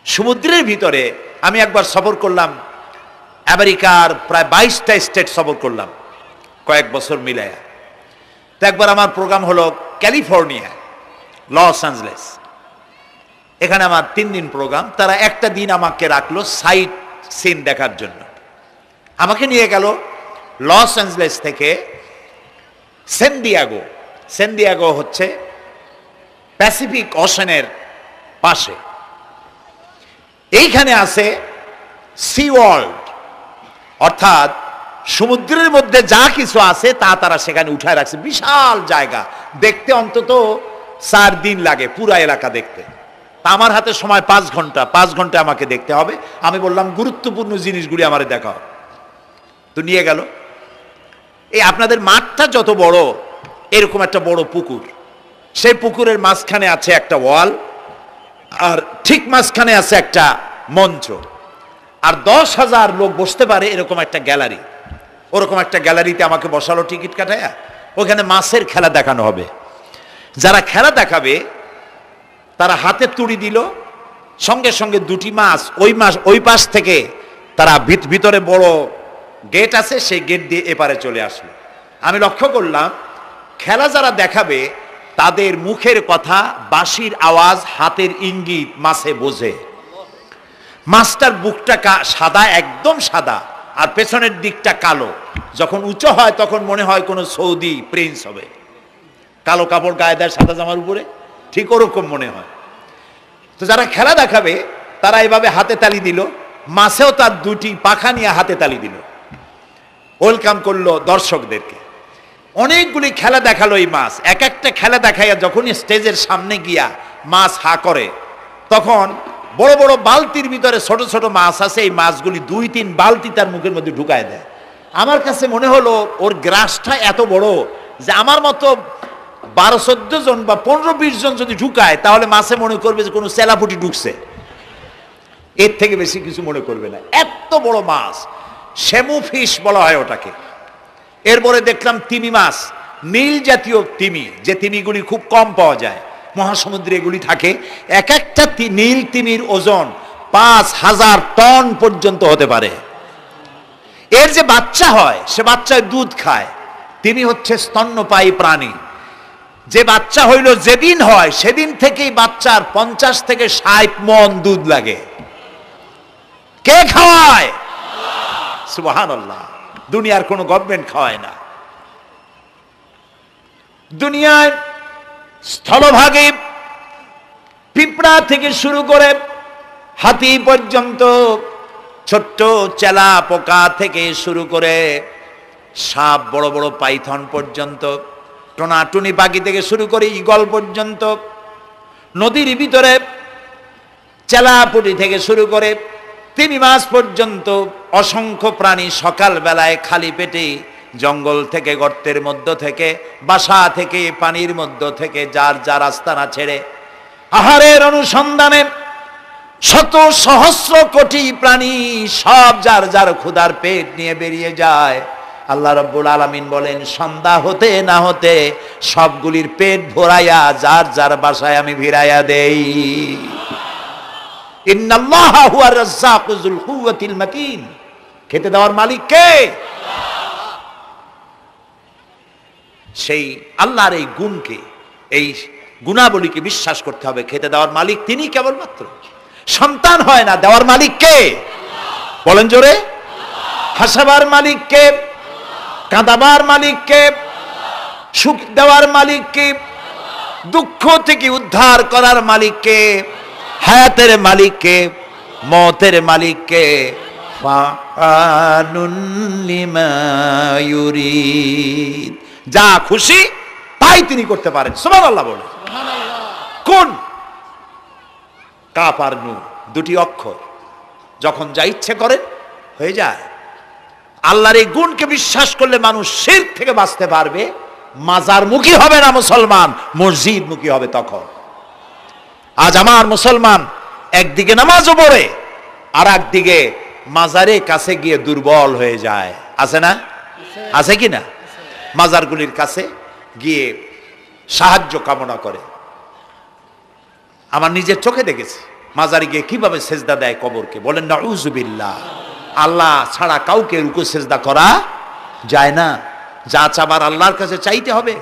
সমুদ্রের ভিতরে আমি একবার সফর করলাম, আমেরিকার প্রায় 22টা স্টেট সফর করলাম কয়েক বছর মিলায়া। তো একবার আমার প্রোগ্রাম হলো ক্যালিফোর্নিয়া, লস অ্যাঞ্জেলেস। এখানে আমার 3 দিন প্রোগ্রাম। তারা একটা দিন আমাকে রাখলো সাইট সিন দেখার জন্য। আমাকে নিয়ে গেল লস অ্যাঞ্জেলেস থেকে সান দিয়েগো। সান দিয়েগো হচ্ছে প্যাসিফিক ওশানের পাশে। এইখানে আছে সি ওয়ার্ল্ড, অর্থাৎ সমুদ্রের মধ্যে যা কিছু আছে তা তারা সেখানে উঠায় রাখছে। বিশাল জায়গা, দেখতে অন্তত 4 দিন লাগে পুরা এলাকা দেখতে। তা আমার হাতে সময় 5 ঘন্টা, 5 ঘন্টা আমাকে দেখতে হবে। আমি বললাম গুরুত্বপূর্ণ জিনিসগুলি আমারে দেখাও। তো নিয়ে গেল। এই আপনাদের মাঠটা যত বড়, এরকম একটা বড় পুকুর, সেই পুকুরের মাঝখানে আছে একটা ওয়াল, আর ঠিক মাঝখানে আছে একটা মঞ্চ, আর 10,000 লোক বসতে পারে এরকম একটা গ্যালারি। ওরকম একটা গ্যালারিতে আমাকে বসালো টিকিট কাটায়া। ওখানে মাছের খেলা দেখানো হবে। যারা খেলা দেখাবে তারা হাতে তুড়ি দিল, সঙ্গে সঙ্গে 2টি মাছ ওই পাশ থেকে তারা ভিতরে বড় গেট আছে, সেই গেট দিয়ে এপারে চলে আসলো। আমি লক্ষ্য করলাম খেলা যারা দেখাবে তাদের মুখের কথা, বাঁশির আওয়াজ, হাতের ইঙ্গিত মাছে বোঝে। মাছটার বুকটা সাদা, একদম সাদা, আর পেছনের দিকটা কালো। যখন উঁচু হয় তখন মনে হয় কোনো সৌদি প্রিন্স হবে। কালো কাপড় গায়ে দেয় সাদা জামার উপরে, ঠিক ওরকম মনে হয়। তো যারা খেলা দেখাবে তারা এভাবে হাতে তালি দিল, মাছেও তার 2টি পাখা নিয়ে হাতে তালি দিল, ওয়েলকাম করলো দর্শকদেরকে। অনেকগুলি খেলা দেখালো এই মাছ। এক একটা খেলা দেখাইয়া যখন স্টেজের সামনে গিয়া মাছ হা করে, তখন বড় বড় বালতির ভিতরে ছোট ছোট মাছ আছে, এই মাছগুলি 2-3 বালতি তার মুখের মধ্যে ঢুকায় দেয়। আমার কাছে মনে হলো ওর গ্রাসটা এত বড় যে আমার মতো 12-14 জন বা 15-20 জন যদি ঢুকায় তাহলে মাছে মনে করবে যে কোনো চেলাপুটি ঢুকছে, এর থেকে বেশি কিছু মনে করবে না। এত বড় মাছ, শ্যামু ফিশ বলা হয় ওটাকে। এরপরে দেখলাম তিমি মাছ, নীল জাতীয় তিমি, যে তিমিগুলি খুব কম পাওয়া যায় মহাসমুদ্রে এগুলি থাকে। এক একটা নীল তিমির ওজন 5,000 টন পর্যন্ত হতে পারে। এর যে বাচ্চা হয় সে বাচ্চায় দুধ খায়। তিমি হচ্ছে স্তন্যপায়ী প্রাণী। যে বাচ্চা হইল যেদিন হয় সেদিন থেকেই বাচ্চার 50 থেকে 60 মণ দুধ লাগে। কে খাওয়ায়? সুবহানাল্লাহ। দুনিয়ার কোনো গভর্নমেন্ট খাওয়ায় না। দুনিয়ায় স্থলভাগে পিঁপড়া থেকে শুরু করে হাতি পর্যন্ত, ছোট্ট চেলা পোকা থেকে শুরু করে সাপ, বড় বড় পাইথন পর্যন্ত, টোনাটুনি পাখি থেকে শুরু করে ঈগল পর্যন্ত, নদীর ভিতরে চেলাপুটি থেকে শুরু করে তিমি মাছ পর্যন্ত অসংখ্য প্রাণী সকাল বেলায় খালি পেটে জঙ্গল থেকে, গর্তের মধ্য থেকে, বাসা থেকে, পানির মধ্য থেকে যার যার আস্তানা ছেড়ে আহারের অনুসন্ধানে শত সহস্র কোটি প্রাণী সব যার যার ক্ষুধার পেট নিয়ে বেরিয়ে যায়। আল্লাহ রাব্বুল আলামিন বলেন, সন্ধ্যা হতে না হতে সবগুলির পেট ভরাইয়া যার যার বাসায় আমি ভিড়াইয়া দেই। ইন্নাল্লাহা হুয়ার রাজ্জাকু যুল কুওয়াতিল মাতিন। খেতে দেওয়ার মালিক কে? সেই আল্লাহর এই গুণকে, এই গুণাবলীকে বিশ্বাস করতে হবে। খেতে দেওয়ার মালিক তিনি কেবলমাত্র। সন্তান হয় না, দেওয়ার মালিক কে? বলেন জোরে। হাসাবার মালিক কে? কাঁদাবার মালিক কে? সুখ দেওয়ার মালিক কে? দুঃখ থেকে উদ্ধার করার মালিক কে? হায়াতের মালিক কে? মওতের মালিক কে? ফাআলুন লিমা ইউরিদ। যা খুশি তাই তিনি করতে পারেন। সুবহানাল্লাহ বলে। কোন? কাফ আর নুন, 2টি অক্ষর। যখন যা ইচ্ছে করেন হয়ে যায়। আল্লাহর এই গুণকে বিশ্বাস করলে মানুষ শিরক থেকে বাঁচতে পারবে। মাজার মুখী হবে না মুসলমান, মসজিদ মুখী হবে তখন। আজ আমার মুসলমান একদিকে নামাজও পড়ে আর একদিকে মাজারে কাছে গিয়ে দুর্বল হয়ে যায়। আছে না? আছে কি না? মাজারগুলির কাছে গিয়ে সাহায্য কামনা করে। আমার নিজের চোখে দেখেছি মাজারে গিয়ে কিভাবে সেজদা দেয় কবরকে, বলেন নাউযুবিল্লাহ। আল্লাহ ছাড়া কাউকে রুকু সেজদা করা যায় না। যা চাবার আল্লাহর কাছে চাইতে হবে।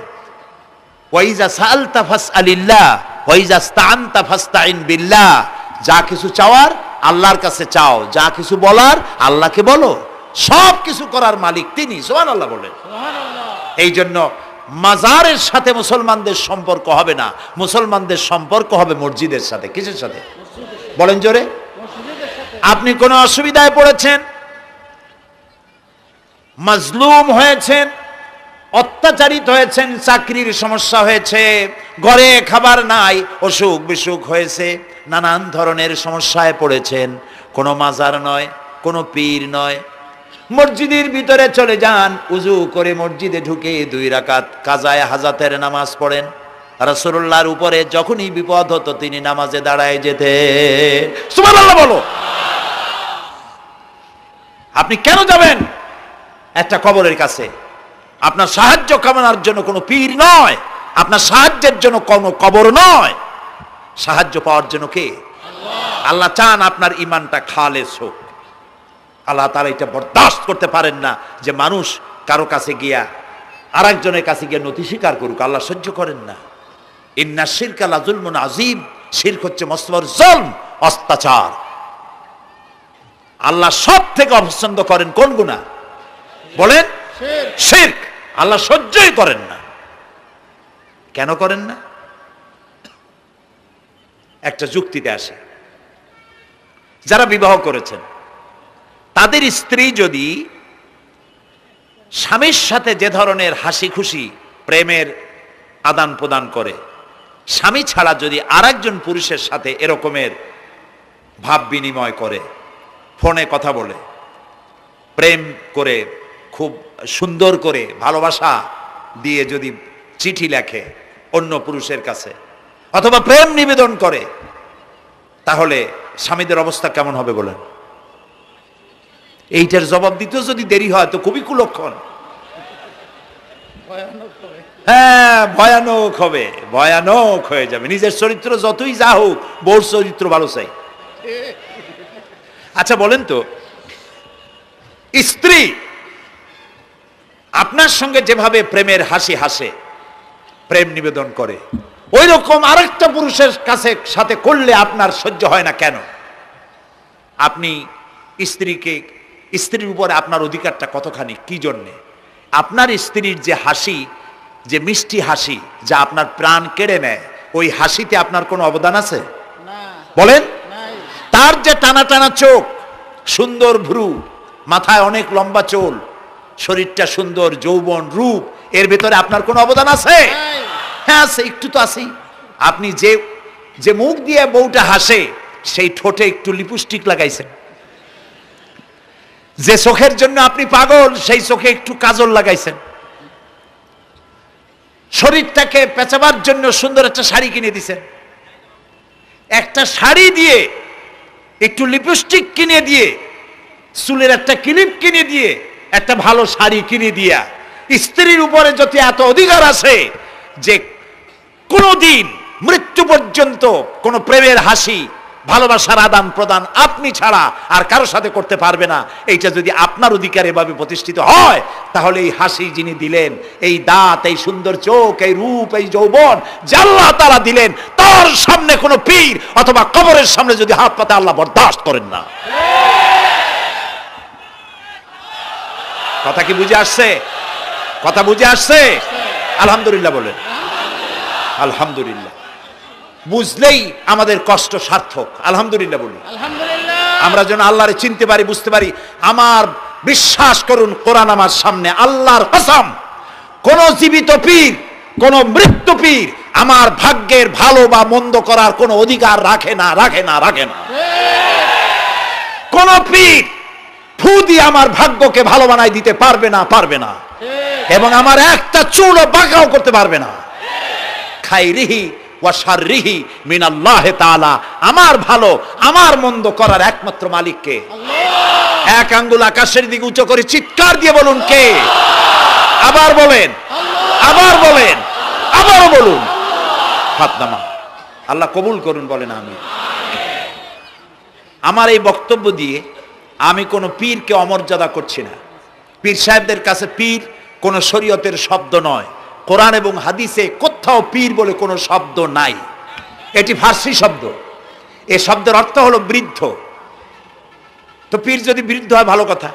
ওয়াইজা সাআলতা ফাসআলিল্লাহ ওয়াইজা ইসতাআনতা ফাসতাইন বিল্লাহ। যা কিছু চাওয়ার আল্লাহর কাছে চাও, যা কিছু বলার আল্লাহকে বলো। সব কিছু করার মালিক তিনি, সুবহানাল্লাহ বলেন। এই জন্য মাজারের সাথে মুসলমানদের সম্পর্ক হবে না, মুসলমানদের সম্পর্ক হবে মসজিদের সাথে। কিসের সাথে বলেন জোরে? আপনি কোনো অসুবিধায় পড়েছেন, মাজলুম হয়েছেন, অত্যাচারিত হয়েছেন, চাকরির সমস্যা হয়েছে, ঘরে খাবার নাই, অসুখ বিসুখ হয়েছে, নানান ধরনের সমস্যায় পড়েছেন, কোনো মাজার নয়, কোনো পীর নয়, মসজিদের ভিতরে চলে যান, উজু করে মসজিদে ঢুকে 2 রাকাত কাজায়ে হাজাতের নামাজ পড়েন। রাসূলুল্লাহর উপরে যখনই বিপদ হতো তিনি নামাজে দাঁড়ায় যেতেন। সুবহানাল্লাহ বলো। আপনি কেন যাবেন একটা কবরের কাছে? আপনার সাহায্য কামনার জন্য কোনো পীর নয়, আপনার সাহায্যের জন্য কোনো কবর নয়, সাহায্য পাওয়ার জন্য কে? আল্লাহ চান আপনার ঈমানটা খালেস হোক। আল্লাহ তাআলা এটা বরদাস্ত করতে পারেন না যে মানুষ কারো কাছে গিয়া আরেকজনের কাছে গিয়ে নথি স্বীকার করুক। আল্লাহ সহ্য করেন না। ইন্না শিরকা লাযুলমুন আযীম। শিরক হচ্ছে মস্ত বড় জুলম, অত্যাচার। আল্লাহ সব থেকে অপছন্দ করেন কোন গুনাহ বলেন? শিরক। আল্লাহ সহ্যই করেন না। কেন করেন না? একটা যুক্তিতে আসে। যারা বিবাহ করেছেন তাদের স্ত্রী যদি স্বামীর সাথে যে ধরনের হাসি খুশি প্রেমের আদান প্রদান করে, স্বামী ছাড়া যদি আরেকজন পুরুষের সাথে এরকমের ভাব বিনিময় করে, ফোনে কথা বলে, প্রেম করে, খুব সুন্দর করে ভালোবাসা দিয়ে যদি চিঠি লেখে অন্য পুরুষের কাছে অথবা প্রেম নিবেদন করে, তাহলে স্বামীদের অবস্থা কেমন হবে বলেন? এইটার জবাব দিতেও যদি দেরি হয় তো খুবই কুলক্ষণ। হ্যাঁ, ভয়ানক হবে, ভয়ানক হয়ে যাবে। নিজের চরিত্র যতই যা হোক, বউর চরিত্র ভালো চাই। আচ্ছা বলেন তো, স্ত্রী আপনার সঙ্গে যেভাবে প্রেমের হাসি হাসে, প্রেম নিবেদন করে, ওই রকম আরেকটা পুরুষের কাছে সাথে করলে আপনার সহ্য হয় না কেন? আপনি স্ত্রীর উপরে আপনার অধিকারটা কতখানি, কি জন্যে? আপনার স্ত্রীর যে হাসি, যে মিষ্টি হাসি, যা আপনার প্রাণ কেড়ে নেয়, ওই হাসিতে আপনার কোনো অবদান আছে বলেন? তার যে টানা টানা চোখ, সুন্দর ভ্রু, মাথায় অনেক লম্বা চুল, শরীরটা সুন্দর, যৌবন, রূপ, এর ভেতরে আপনার কোনো অবদান আছে? হ্যাঁ আছে, একটু তো আছেই। আপনি যে মুখ দিয়ে বউটা হাসে, সেই ঠোঁটে একটু লিপস্টিক লাগাইছেন। যে চোখের জন্য আপনি পাগল, সেই চোখে একটু কাজল লাগাইছেন। শরীরটাকে পেঁচাবার জন্য সুন্দর একটা শাড়ি কিনে দিছেন। একটা শাড়ি দিয়ে, একটু লিপস্টিক কিনে দিয়ে, চুলের একটা ক্লিপ কিনে দিয়ে, একটা ভালো শাড়ি কিনে দিয়া স্ত্রীর উপরে যদি এত অধিকার আছে যে কোনদিন মৃত্যু পর্যন্ত কোন প্রেমের হাসি, ভালোবাসার আদান প্রদান আপনি ছাড়া আর কারো সাথে করতে পারবে না, এইটা যদি আপনার অধিকার এভাবে প্রতিষ্ঠিত হয়, তাহলে এই হাসি যিনি দিলেন, এই দাঁত, এই সুন্দর চোখ, এই রূপ, এই যৌবন যা আল্লাহ তাআলা দিলেন, তার সামনে কোনো পীর অথবা কবরের সামনে যদি হাত পাতে আল্লাহ বরদাস্ত করেন না। কথা কি বুঝে আসছে? কথা বুঝে আসছে? আলহামদুলিল্লাহ বলেন। আলহামদুলিল্লাহ। বুঝলেই আমাদের কষ্ট সার্থক। আলহামদুলিল্লাহ বলি। আমরা যেন আল্লাহরে চিনতে পারি, বুঝতে পারি। আমার বিশ্বাস করুন, কোরআন আমার সামনে, আল্লাহর কসম, কোন জীবিত পীর, কোন মৃত্যু পীর আমার ভাগ্যের ভালো বা মন্দ করার কোন অধিকার রাখে না, রাখে না, রাখে না। কোন পীর ফু দিয়ে আমার ভাগ্যকে ভালো বানাই দিতে পারবে না, পারবে না, এবং আমার একটা চুলও বাঁকাও করতে পারবে না। খাইরিহি ওয়া শাররিহি মিনাল্লাহ তাআলা। আমার ভালো, আমার মন্দ করার একমাত্র মালিক কে? আল্লাহ। এক আঙ্গুল আকাশের দিকে উঁচু করে চিৎকার দিয়ে বলুন, কে? আবার বলেন, আবার বলেন, আবারও বলুন। হাত নামান। আল্লাহ কবুল করুন, বলেন আমিন। আমার এই বক্তব্য দিয়ে আমি কোনো পীরকে অমর্যাদা করছি না। পীর সাহেবদের কাছে পীর কোনো শরীয়তের শব্দ নয়। কোরআন এবং হাদিসে কোথাও পীর বলে কোনো শব্দ নাই। এটি ফার্সি শব্দ। এই শব্দের অর্থ হলো বৃদ্ধ। তো পীর যদি বৃদ্ধ হয় ভালো কথা,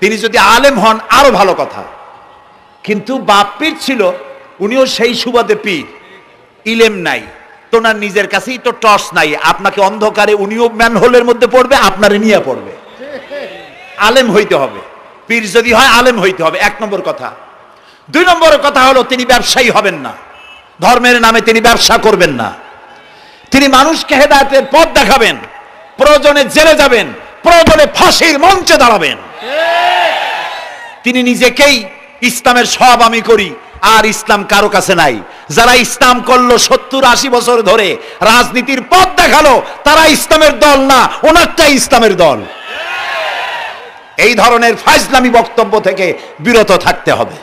তিনি যদি আলেম হন আরো ভালো কথা। কিন্তু বাপ পীর ছিল, উনিও সেই সুবাদে পীর। ইলেম নাই, তোনার নিজের কাছেই তো টর্চ নাই। আপনাকে অন্ধকারে উনিও ম্যানহোলের মধ্যে পড়বে, আপনারে নিয়ে পড়বে। আলেম হইতে হবে, পীর যদি হয় আলেম হইতে হবে, 1 নম্বর কথা। 2 নম্বর কথা হলো তিনি ব্যবসায়ী হবেন না। ধর্মের নামে তিনি ব্যবসা করবেন না। তিনি মানুষকে হেদায়েতের পথ দেখাবেন, প্রয়োজনে জেলে যাবেন, প্রয়োজনে ফাঁসির মঞ্চে দাঁড়াবেন। তিনি নিজেকেই ইসলামের সব আমি করি, আর ইসলাম কারো কাছে নাই। যারা ইসলাম করলো 70-80 বছর ধরে, রাজনীতির পথ দেখালো, তারা ইসলামের দল না, ওনারটাই ইসলামের দল। এই ধরনের ফাজলামি বক্তব্য থেকে বিরত থাকতে হবে।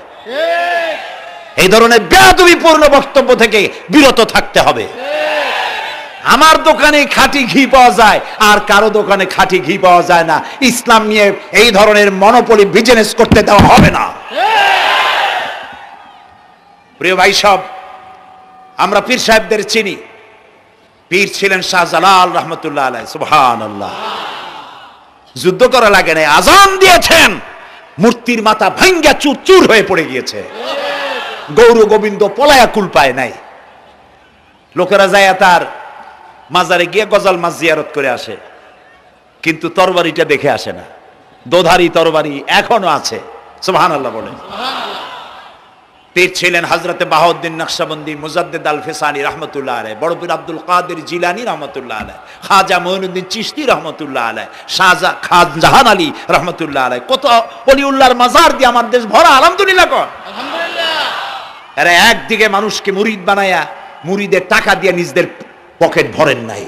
এই ধরনের বেয়াদবিপূর্ণ বক্তব্য থেকে বিরত থাকতে হবে। আমার দোকানে খাঁটি ঘি পাওয়া যায়, আর কারো দোকানে খাঁটি ঘি পাওয়া যায় না। ইসলাম নিয়ে এই ধরনের মনোপলি বিজনেস করতে দেওয়া হবে না। প্রিয় ভাই সব, আমরা পীর সাহেবদের চিনি। পীর ছিলেন শাহজালাল রহমতুল্লাহ আলাইহি। সুবহানাল্লাহ। যুদ্ধ করা লাগে না, আজান দিয়েছেন, মূর্তির মাথা ভাঙ্গা চুর চুর হয়ে পড়ে গিয়েছে। গৌর গোবিন্দ পলায়া কুল পায় নাই। লোকেরা যায় তার মাজারে গিয়ে গজাল মাছ জিয়ারত করে আসে, কিন্তু তরবারিটা দেখে আসে না। দোধারি তরবারি এখনো আছে। সুবহানাল্লাহ বলেন। পীর ছিলেন হযরতে বাহাউদ্দিন নকশবন্দি, মুজাদ্দিদ আল ফিসানি রহমতুল্লাহ আলাইহি, বড় পীর আব্দুল কাদের জিলানী রহমতুল্লাহ আলাইহি, খাজা মঈনুদ্দিন চিশতি রহমতুল্লাহ আলাইহি, শাহজাহান আলী রহমতুল্লাহ আলাইহি। কত ওলিউল্লাহর মাজার দিয়ে আমার দেশ ভরা। আলহামদুলিল্লাহ কর। আলহামদুলিল্লাহ। এরা একদিকে মানুষকে মুরিদ বানায়া মুরিদের টাকা দিয়ে নিজেদের পকেট ভরেন নাই।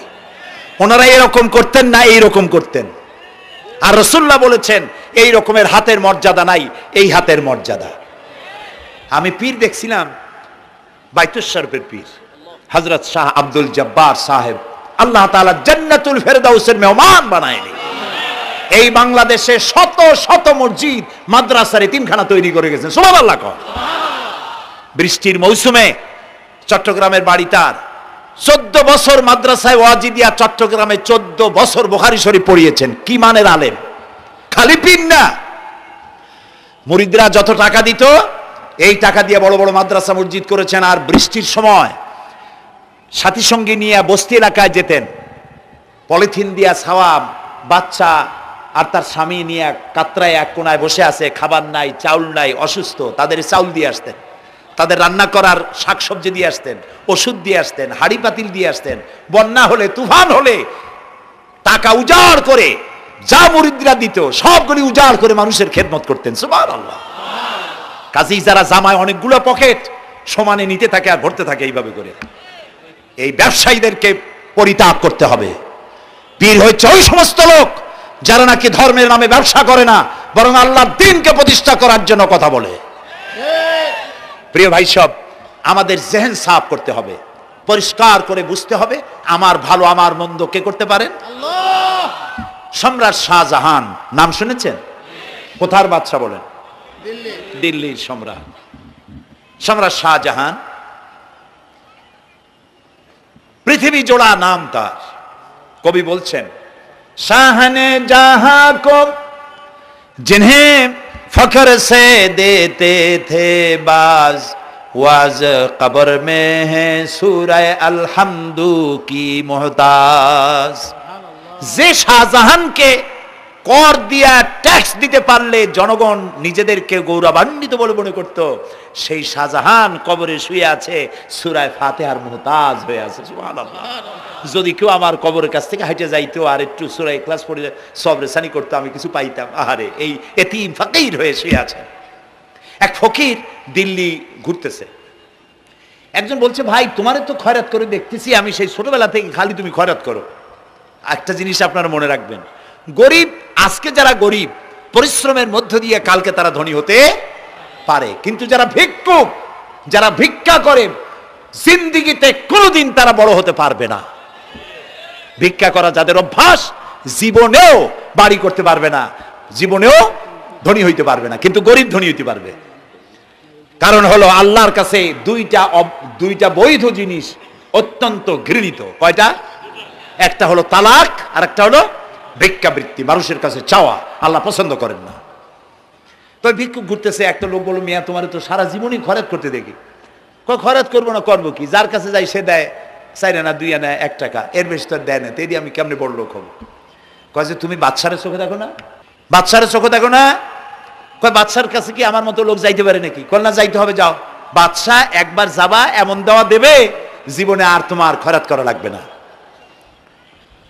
ওনারা এরকম করতেন না, এইরকম করতেন। আর রাসূলুল্লাহ বলেছেন এই রকমের হাতের মর্যাদা নাই, এই হাতের মর্যাদা। আমি পীর দেখছিলাম, বাইতুল শরীফের পীর হযরত শাহ আব্দুল জব্বার সাহেব, আল্লাহ তাআলা জান্নাতুল ফেরদাউসের মেহমান বানায়নি। এই বাংলাদেশে শত শত মসজিদ মাদ্রাসার এতিমখানা তৈরি করে গেছেন। সুবহানাল্লাহ। বৃষ্টির মৌসুমে চট্টগ্রামের বাড়ি তার, 14 বছর মাদ্রাসায় ওয়াজিদিয়া চট্টগ্রামে 14 বছর বুখারী শরীফ পড়িয়েছেন। কি মানের আলেম, খালি পীর না। মুরিদরা যত টাকা দিত, এই টাকা দিয়ে বড় বড় মাদ্রাসা মসজিদ করেছেন। আর বৃষ্টির সময় সাথী সঙ্গী নিয়ে বস্তি এলাকায় যেতেন, পলিথিন দিয়া ছাওয়া, বাচ্চা আর তার স্বামী নিয়ে কাতরায় এক কোনায় বসে আছে, খাবার নাই, চাউল নাই, অসুস্থ। তাদের চাউল দিয়ে আসতেন, তাদের রান্না করার শাকসবজি দিয়ে আসতেন, ওষুধ দিয়ে আসতেন, হাড়ি পাতিল দিয়ে আসতেন। বন্যা হলে, তুফান হলে টাকা উজাড় করে যা মুরিদরা দিত সবগুলি উজাড় করে মানুষের খেদমত করতেন। সুবহানাল্লাহ। কাজী যারা জামায় অনেকগুলো পকেট সমানে নিতে থাকে আর ভরতে থাকে এইভাবে করে, এই ব্যবসায়ীদেরকে পরিত্যাগ করতে হবে। পীর হচ্ছে ওই সমস্ত লোক যারা নাকি ধর্মের নামে ব্যবসা করে না, বরং আল্লাহর দ্বীনকে প্রতিষ্ঠা করার জন্য কথা বলে। প্রিয় ভাই সব, আমাদের জেহেন সাফ করতে হবে, পরিষ্কার করে বুঝতে হবে আমার ভালো আমার মন্দ কে করতে পারেন? আল্লাহ। সম্রাট শাহজাহান নাম শুনেছেন? কোথার বাদশা বলেন? দিল্লির সম্রাট। সম্রাট শাহজাহান, পৃথিবী জোড়া নাম তার। কবি বলছেন, শাহনে জাহাं को जिन्हें फख्र से देते थे बाज, वाज कब्र में है सूरह अलहम्दु की मोहताज। যে শাহজাহানকে কর দিয়া ট্যাক্স দিতে পারলে জনগণ নিজেদেরকে গৌরবান্বিত বলে মনে করত, সেই শাহজাহান কবরে শুয়ে আছে, সূরা ফাতিহার মুহতাজ হয়ে আছে। সুবহানাল্লাহ। যদি কেউ আমার কবরের কাছ থেকে হেঁটে যাইতো আর একটু সূরা ইখলাস পড়ে সবরে সানি করতো, আমি কিছু পাইতাম। আহারে, এই এতিম ফকির হয়ে শুয়ে আছে। এক ফকির দিল্লি ঘুরতেছে। একজন বলছে, ভাই তোমারে তো খয়রাত করে দেখতেছি আমি সেই ছোটবেলা থেকে, খালি তুমি খয়রাত করো। একটা জিনিস আপনারা মনে রাখবেন, গরিব, আজকে যারা গরিব পরিশ্রমের মধ্য দিয়ে কালকে তারা ধনী হতে পারে, কিন্তু যারা ভিক্ষুক, যারা ভিক্ষা করে, জিন্দেগিতে কোনোদিন তারা বড় হতে পারবে না। ভিক্ষা করা যাদের অভ্যাস, জীবনেও বাড়ি করতে পারবে না, জীবনেও ধনী হইতে পারবে না, কিন্তু গরিব ধনী হইতে পারবে। কারণ হলো আল্লাহর কাছে দুইটা বৈধ জিনিস অত্যন্ত ঘৃণিত। কয়টা? একটা হলো তালাক, আর একটা হলো ভিক্ষাবৃত্তি, মানুষের কাছে চাওয়া। আল্লাহ পছন্দ করেন না। তো ভিক্ষুক ঘুরতেছে, একটা লোক বলল, মিয়া তোমার তো সারা জীবনই খরচ করতে দেখি। খরচ করবো না, করবো কি? যার কাছে যাই সে দেয় 4 আনা 2 আনা 1 টাকা, এর বেশি তো দেয় না। তেদি আমি কেমনে বড় লোক হবো? কয় যে তুমি বাদশার চোখে দেখো না, বাদশার চোখে দেখো না। কয় বাদশার কাছে কি আমার মতো লোক যাইতে পারে নাকি? কল না, যাইতে হবে, যাও। বাদশা একবার যাবা, এমন দেওয়া দেবে জীবনে আর তোমার খরচ করা লাগবে না।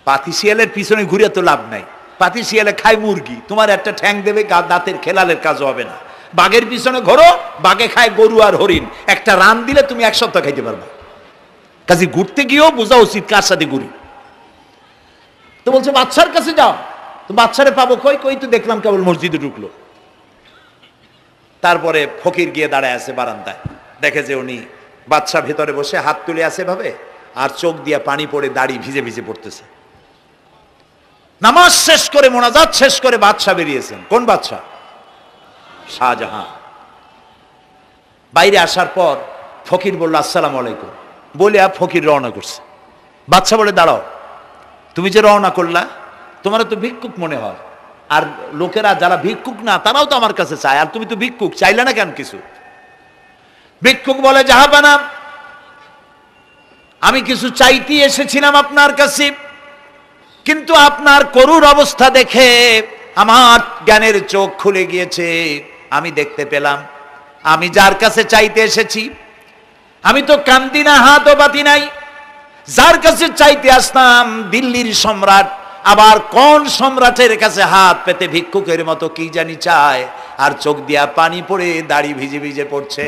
পাতি শিয়ালের পিছনে ঘুরে তো লাভ নাই। পাতি শিয়ালে খায় মুরগি, তোমার একটা ঠ্যাং দেবে, দাঁতের খেলালের কাজ হবে না। বাঘের পিছনে ঘোরো, বাঘে খায় গরু আর হরিণ, একটা রান দিলে তুমি 1 সপ্তাহ খাইতে পারবা। কাজে ঘুরতে গিয়েও বোঝা উচিত কার সাথে ঘুরি। তো বলছে বাদশার কাছে যাও। তো বাদশারে পাবো কই? কই তো দেখলাম কেবল মসজিদে ঢুকলো। তারপরে ফকির গিয়ে দাঁড়ায় আছে বারান্দায়, দেখে যে উনি বাদশা ভেতরে বসে হাত তুলে আছে ভাবে, আর চোখ দিয়ে পানি পড়ে দাড়ি ভিজে ভিজে পড়তেছে। নামাজ শেষ করে, মোনাজাত শেষ করে বাদশা বেরিয়েছেন। কোন বাদশা? শাহজাহান। বাইরে আসার পর ফকির বলল আসসালামু আলাইকুম, বলে ফকির রওনা করছে। বাদশা বলে দাঁড়াও, তুমি যে রওনা করলা, তোমার তো ভিক্ষুক মনে হয়, আর লোকেরা যারা ভিক্ষুক না তারাও তো আমার কাছে চায়, আর তুমি তো ভিক্ষুক, চাইলে না কেন কিছু? ভিক্ষুক বলে জাহাপানা, আমি কিছু চাইতে এসেছিলাম আপনার কাছে, কিন্তু আপনার করুণ অবস্থা দেখে আমার জ্ঞানের চোখ খুলে গিয়েছে। আমি দেখতে পেলাম আমি যার কাছে চাইতে এসেছি, আমি তো কান্দি না, হাতও বাতি নাই। যার কাছে চাইতে আসতাম দিল্লির সম্রাট, আবার কোন সম্রাটের কাছে হাত পেতে ভিক্ষুকের মতো কি জানি চায়, আর চোখ দিয়া পানি পড়ে দাড়ি ভিজে ভিজে পড়ছে।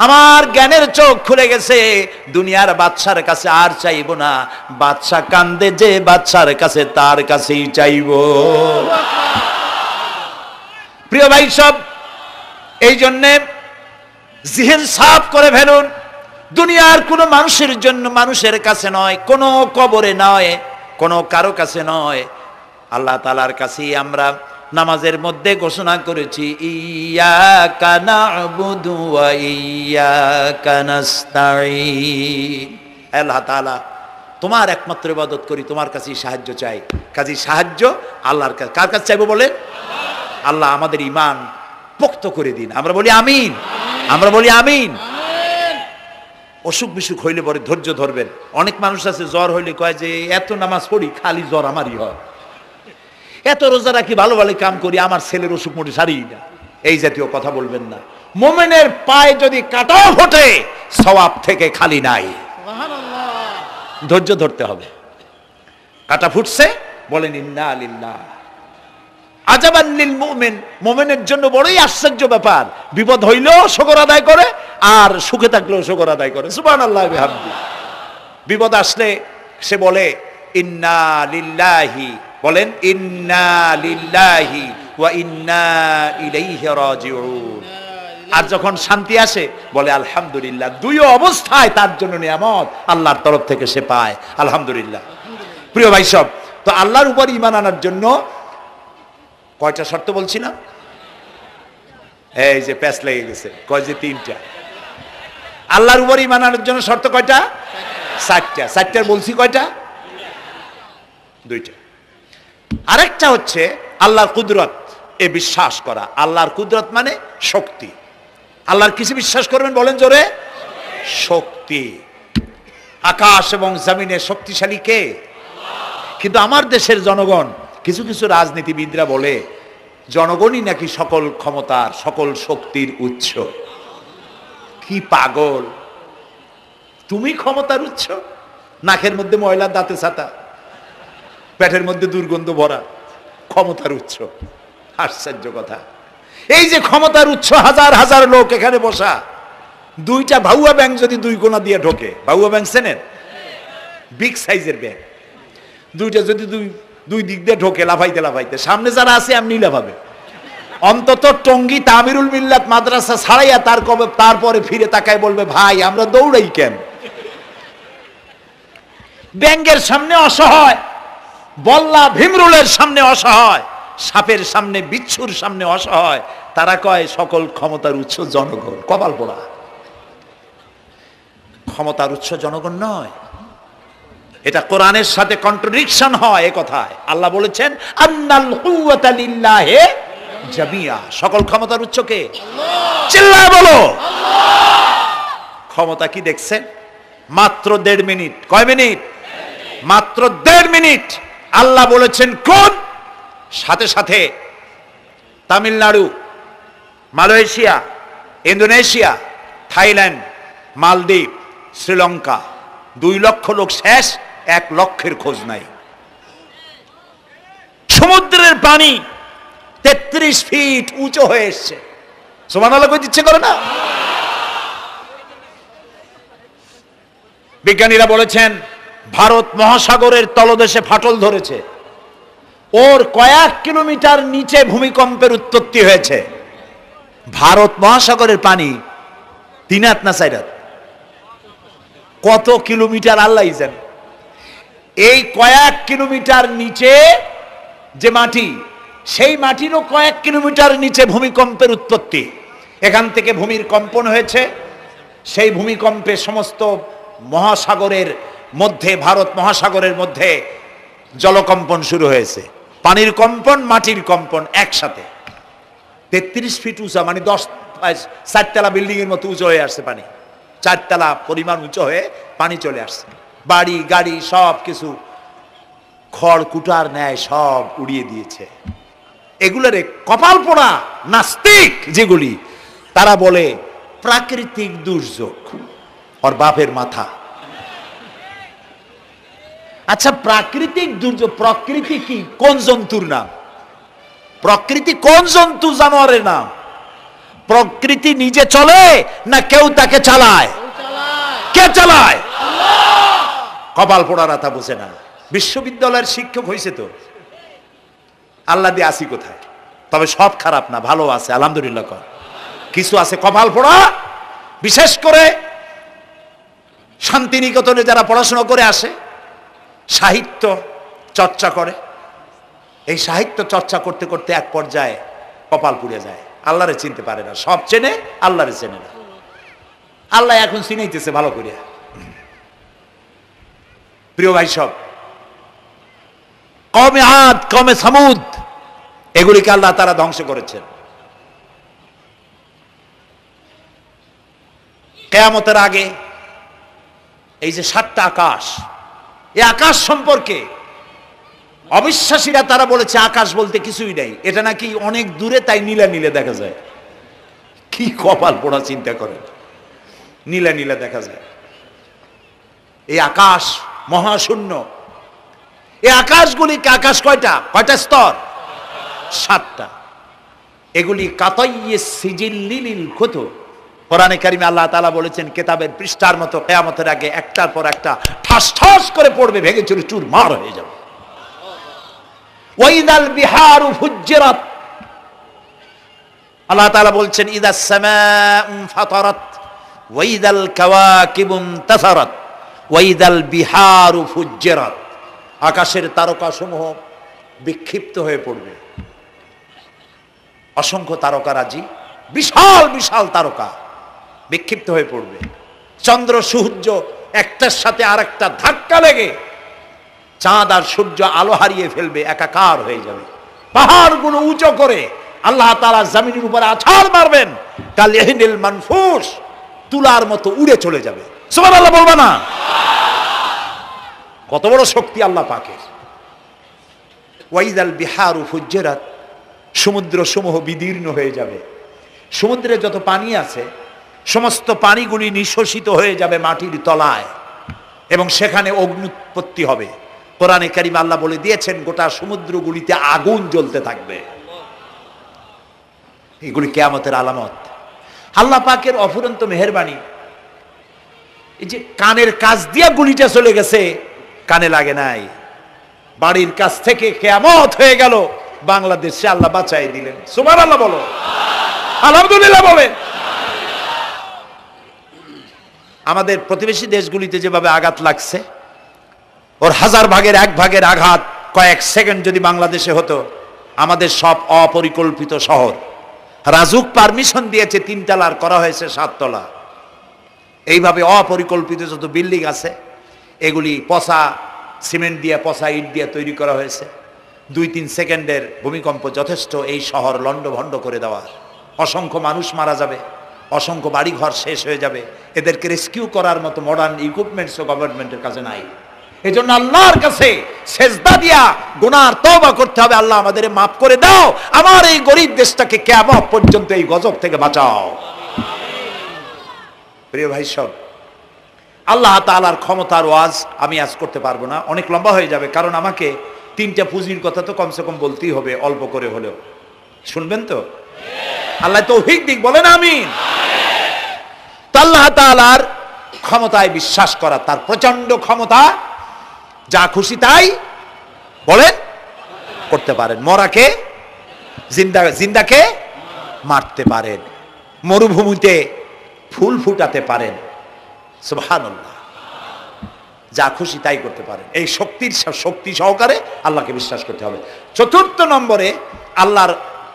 আমার জ্ঞানের চোখ খুলে গেছে, দুনিয়ার বাদশার কাছে আর চাইবো না। বাদশা কান্দে যে বাদশার কাছে, তার কাছেই চাইব। প্রিয় ভাই সব, এই জন্যে জিহ্ন সাফ করে ফেলুন। দুনিয়ার কোনো মানুষের জন্য, মানুষের কাছে নয়, কোনো কবরে নয়, কোনো কারো কাছে নয়, আল্লাহ তাআলার কাছেই আমরা নামাজের মধ্যে ঘোষণা করেছি, ইয়াকা না'বুদু ওয়া ইয়াকা নাস্তাঈন। আল্লাহ তাআলা, তোমার একমাত্র ইবাদত করি, তোমার কাছেই সাহায্য চাই। কাজী সাহায্য আল্লাহর কাছে। কার কাছে চাইবো বলে? আল্লাহ আমাদের ঈমান পোক্ত করে দিন। আমরা বলি আমিন, আমরা বলি আমিন। অসুখ বিসুখ হইলে পরে ধৈর্য ধরবেন। অনেক মানুষ আছে জ্বর হইলে কয় যে এত নামাজ পড়ি, খালি জ্বর আমারই হয়, এত রোজা রাখি, ভালো ভালো কাম করি, আমার ছেলের অসুখ মোটে সারিই না। এই জাতীয় কথা বলবেন না। মুমিনের পায়ে যদি কাঁটাও ফোটে, সওয়াব থেকে খালি নাই। ধৈর্য ধরতে হবে। কাঁটা ফুটছে, বলেন ইন্না লিল্লাহ। আজাবান লিল মুমিন, মুমিনের জন্য বড়ই আশ্চর্য ব্যাপার, বিপদ হইলেও শুকর আদায় করে, আর সুখে থাকলেও শুকর আদায় করে। সুবহানাল্লাহ ওয়া বিহামদি। বিপদ আসলে সে বলে ইন্না লিল্লাহি, বলেন ইন্না লিল্লাহি ওয়া ইন্না ইলাইহি রাজিউন। আর যখন শান্তি আসে বলে আলহামদুলিল্লাহ। দুই অবস্থায় তার জন্য নিয়ামত আল্লাহর তরফ থেকে সে পায়, আলহামদুলিল্লাহ। প্রিয় ভাই সব, তো আল্লাহর উপর ঈমান আনার জন্য কয়টা শর্ত বলছিলাম? এই যে প্যাচ লেগে গেছে, কয় যে 3টা। আল্লাহর উপর ঈমান আনার জন্য শর্ত কয়টা? 4টা। 4টার বলছি কয়টা? 2টা। আরেকটা হচ্ছে আল্লাহর কুদরত, এ বিশ্বাস করা। আল্লাহর কুদরত মানে শক্তি। আল্লাহর কিছু বিশ্বাস করবেন, বলেন জোরে? শক্তি। আকাশ এবং জমিনে শক্তিশালী কে? কিন্তু আমার দেশের জনগণ, কিছু কিছু রাজনীতিবিদরা বলে জনগণই নাকি সকল ক্ষমতার, সকল শক্তির উৎস। কি পাগল! তুমি ক্ষমতার উৎস? নাকের মধ্যে ময়লা, দাঁতে ছাতা, পেটের মধ্যে দুর্গন্ধ ভরা, ক্ষমতার উৎস? আশ্চর্য কথা। এই যে ক্ষমতার উৎস, হাজার হাজার লোক এখানে বসা, 2টা ভাউয়া ব্যাংক যদি 2 কোণা দিয়ে ঢোকে, ভাউয়া ব্যাংক চেনেন? বিগ সাইজের ব্যাংক, 2টা যদি দুই দিক দিয়ে ঢোকে লাফাইতে লাফাইতে, সামনে যারা আছে এমনি লাফাবে। অন্তত টঙ্গী তামিরুল মিল্লাত মাদ্রাসা ছাড়াইয়া তারপরে ফিরে তাকায় বলবে, ভাই আমরা দৌড়াই কেন? ব্যাংকের সামনে অসহায় বল্লা ভীমরুলের সামনে অসহায়, সাপের সামনে বিচ্ছুর সামনে অসহায়, তারা কয় সকল ক্ষমতার উৎস জনগণ। কপাল পোড়া। ক্ষমতার উৎস জনগণ নয়, এটা কোরআনের সাথে কন্ট্রাডিকশন হয়। এ কথায় আল্লাহ বলেছেন আন্নাল কুওয়াতা লিল্লাহি জামিয়া, সকল ক্ষমতার উৎস কে? চিল্লায় বলো ক্ষমতা কি দেখছেন? মাত্র 1.5 মিনিট। কয় মিনিট? মাত্র 1.5 মিনিট। আল্লাহ বলেছেন কোন? সাথে সাথে তামিলনাড়ু, মালয়েশিয়া, ইন্দোনেশিয়া, থাইল্যান্ড, মালদ্বীপ, শ্রীলঙ্কা 2 লক্ষ লোক শেষ, 1 লক্ষের খোঁজ নাই। সমুদ্রের পানি 33 ফিট উঁচু হয়ে এসছে। সুবহানাল্লাহ কই দিচ্ছে করে না? বিজ্ঞানীরা বলেছেন ভারত মহাসাগরের তলদেশে ফাটল ধরেছে, ওর কয়েক কিলোমিটার নিচে ভূমিকম্পের উৎপত্তি হয়েছে। ভারত মহাসাগরের পানি 3 হাত না 4 হাত, কত কিলোমিটার আল্লাহই জানে। এই কয়েক কিলোমিটার নিচে যে মাটি, সেই মাটিরও কয়েক কিলোমিটার নিচে ভূমিকম্পের উৎপত্তি। এখান থেকে ভূমির কম্পন হয়েছে, সেই ভূমিকম্পে সমস্ত মহাসাগরের মধ্যে, ভারত মহাসাগরের মধ্যে জলকম্পন শুরু হয়েছে। পানির কম্পন, মাটির কম্পন একসাথে। 33 ফিট উঁচা, মানে 4 তলা বিল্ডিং এর মতো উঁচু হয়ে আসছে পানি। 4 তলা পরিমাণ উঁচু হয়ে পানি চলে আসছে। বাড়ি গাড়ি সব কিছু খড় কুটার ন্যায় সব উড়িয়ে দিয়েছে। এগুলোরে কপাল পোড়া নাস্তিক যেগুলি, তারা বলে প্রাকৃতিক দুর্যোগ। ওর বাপের মাথা। আচ্ছা, প্রাকৃতিক দুর্যোগ, প্রকৃতি কি? কোন জন্তুর নাম? প্রকৃতি কোন জন্তু জানোয়ারের নাম? প্রকৃতি নিজে চলে না কেউ তাকে চালায়? কে চালায়? কপাল পোড়ারা তা বোঝে না। বিশ্ববিদ্যালয়ের শিক্ষক হয়েছে তো, আল্লাহ দিয়ে আসি কোথায়? তবে সব খারাপ না, ভালো আছে আলহামদুলিল্লাহ। কিছু আছে কপাল পোড়া। বিশেষ করে শান্তিনিকেতনে যারা পড়াশোনা করে আসে, সাহিত্য চর্চা করে, এই সাহিত্য চর্চা করতে করতে এক পর্যায়ে কপাল পুড়ে যায়। আল্লাহরে চিনতে পারে না, সব চেনে আল্লাহরে চেনে না। আল্লাহ এখন চিনাইতেছে ভালো করে। প্রিয় ভাই, সব কওমে আদ, কওমে সামুদ, এগুলিকে আল্লাহ তারা ধ্বংস করেছেন। কিয়ামতের আগে এই যে 7টা আকাশ, এই আকাশ সম্পর্কে অবিশ্বাসীরা তারা বলেছে আকাশ বলতে কিছুই নাই, এটা নাকি অনেক দূরে, তাই নীলা নীলে দেখা যায়। কি কপাল পোড়া চিন্তা করেন, নীলা নীলা দেখা যায়। এই আকাশ মহাশূন্য। এই আকাশগুলিকে, আকাশ কয়টা? কয়টা স্তর? 7টা। এগুলি কাতাইয়ে সিজিল্লিল কুতুব। কোরআনে কারিমে আল্লাহ তাআলা বলেছেন কিতাবের পৃষ্ঠার মতো কিয়ামতের আগে একটার পর একটা ঠাস ঠাস করে পড়বে, ভেঙে চুরে চুরমার হয়ে যাবে। ওয়াইদাল বিহারু ফুজ্জিরাত, আল্লাহ তাআলা বলছেন ইদাস সামাউ ফাতারাত ওয়াইদাল কাওয়াকিবু ইনতাসারাত ওয়াইদাল বিহারু ফুজ্জিরাত। আকাশের তারকা সমূহ বিক্ষিপ্ত হয়ে পড়বে। অসংখ্য তারকারাজি, বিশাল বিশাল তারকা বিক্ষিপ্ত হয়ে পড়বে। চন্দ্র সূর্য একটার সাথে আরেকটা ধাক্কা লেগে চাঁদ আর সূর্য আলো হারিয়ে ফেলবে, একাকার হয়ে যাবে। পাহাড়গুলো উঁচু করে আল্লাহ তাআলা জমিনের উপরে আছাড় মারবেন, কাল ইহনিল মানফুস, তুলার মতো উড়ে চলে যাবে। সুবহানাল্লাহ বলবা না? কত বড় শক্তি আল্লাহ পাকের। ওয়াইদাল বিহারু ফুজ্জিরাত, সমুদ্র সমূহ বিদীর্ণ হয়ে যাবে। সমুদ্রে যত পানি আছে সমস্ত পানিগুলি নিঃশোষিত হয়ে যাবে মাটির তলায়, এবং সেখানে অগ্নুৎপত্তি হবে। কোরআনে কারিমে আল্লাহ বলে দিয়েছেন গোটা সমুদ্রগুলিতে আগুন জ্বলতে থাকবে। এগুলি কিয়ামতের আলামত। আল্লাহ পাকের অফুরন্ত মেহেরবানি। এই যে কানের কাছ দিয়ে গুলিটা চলে গেছে, কানে লাগে নাই। বাড়ির কাছ থেকে কিয়ামত হয়ে গেল, বাংলাদেশে আল্লাহ বাঁচাই দিলেন। সুবহানাল্লাহ বলো, আলহামদুলিল্লাহ বলে। আমাদের প্রতিবেশী দেশগুলিতে যেভাবে আঘাত লাগছে, ওর 1000 ভাগের 1 ভাগের আঘাত কয়েক সেকেন্ড যদি বাংলাদেশে হতো, আমাদের সব অপরিকল্পিত শহর, রাজুক পারমিশন দিয়েছে 3 তলার, করা হয়েছে 7 তলা। এইভাবে অপরিকল্পিত যত বিল্ডিং আছে এগুলি পচা সিমেন্ট দিয়ে, পচা ইট দিয়ে তৈরি করা হয়েছে। 2-3 সেকেন্ডের ভূমিকম্প যথেষ্ট এই শহর লণ্ডভণ্ড করে দেওয়ার। অসংখ্য মানুষ মারা যাবে, অসংখ্য বাড়িঘর শেষ হয়ে যাবে। এদেরকে রেস্কিউ করার মতো মডার্ন ইকুইপমেন্টসও গভর্নমেন্টের কাছে নাই। এই জন্য আল্লাহর কাছে সেজদা দিয়া গুনার তওবা করতে হবে, আল্লাহ আমাদের মাফ করে দাও, আমার এই গরিব দেশটাকে কিয়ামত পর্যন্ত এই গজব থেকে বাঁচাও। প্রিয় ভাই সব, আল্লাহ তাআলার ক্ষমতার ওয়াজ আমি আজ করতে পারবো না, অনেক লম্বা হয়ে যাবে। কারণ আমাকে 3টা পুঁজির কথা তো কমসে কম বলতেই হবে, অল্প করে হলেও। শুনবেন তো? আল্লাহ তৌফিক দিক, বলেন আমিন। আল্লাহ তাআলার ক্ষমতায় বিশ্বাস করা, তার প্রচন্ড ক্ষমতা, যা খুশি তাই বলেন করতে পারেন। মরাকে জিন্দা, জিন্দাকে মারতে পারেন, মরুভূমিতে ফুল ফুটাতে পারেন। সুবহানাল্লাহ, যা খুশি তাই করতে পারেন। এই শক্তি সহকারে আল্লাহকে বিশ্বাস করতে হবে। 4 নম্বরে আল্লাহর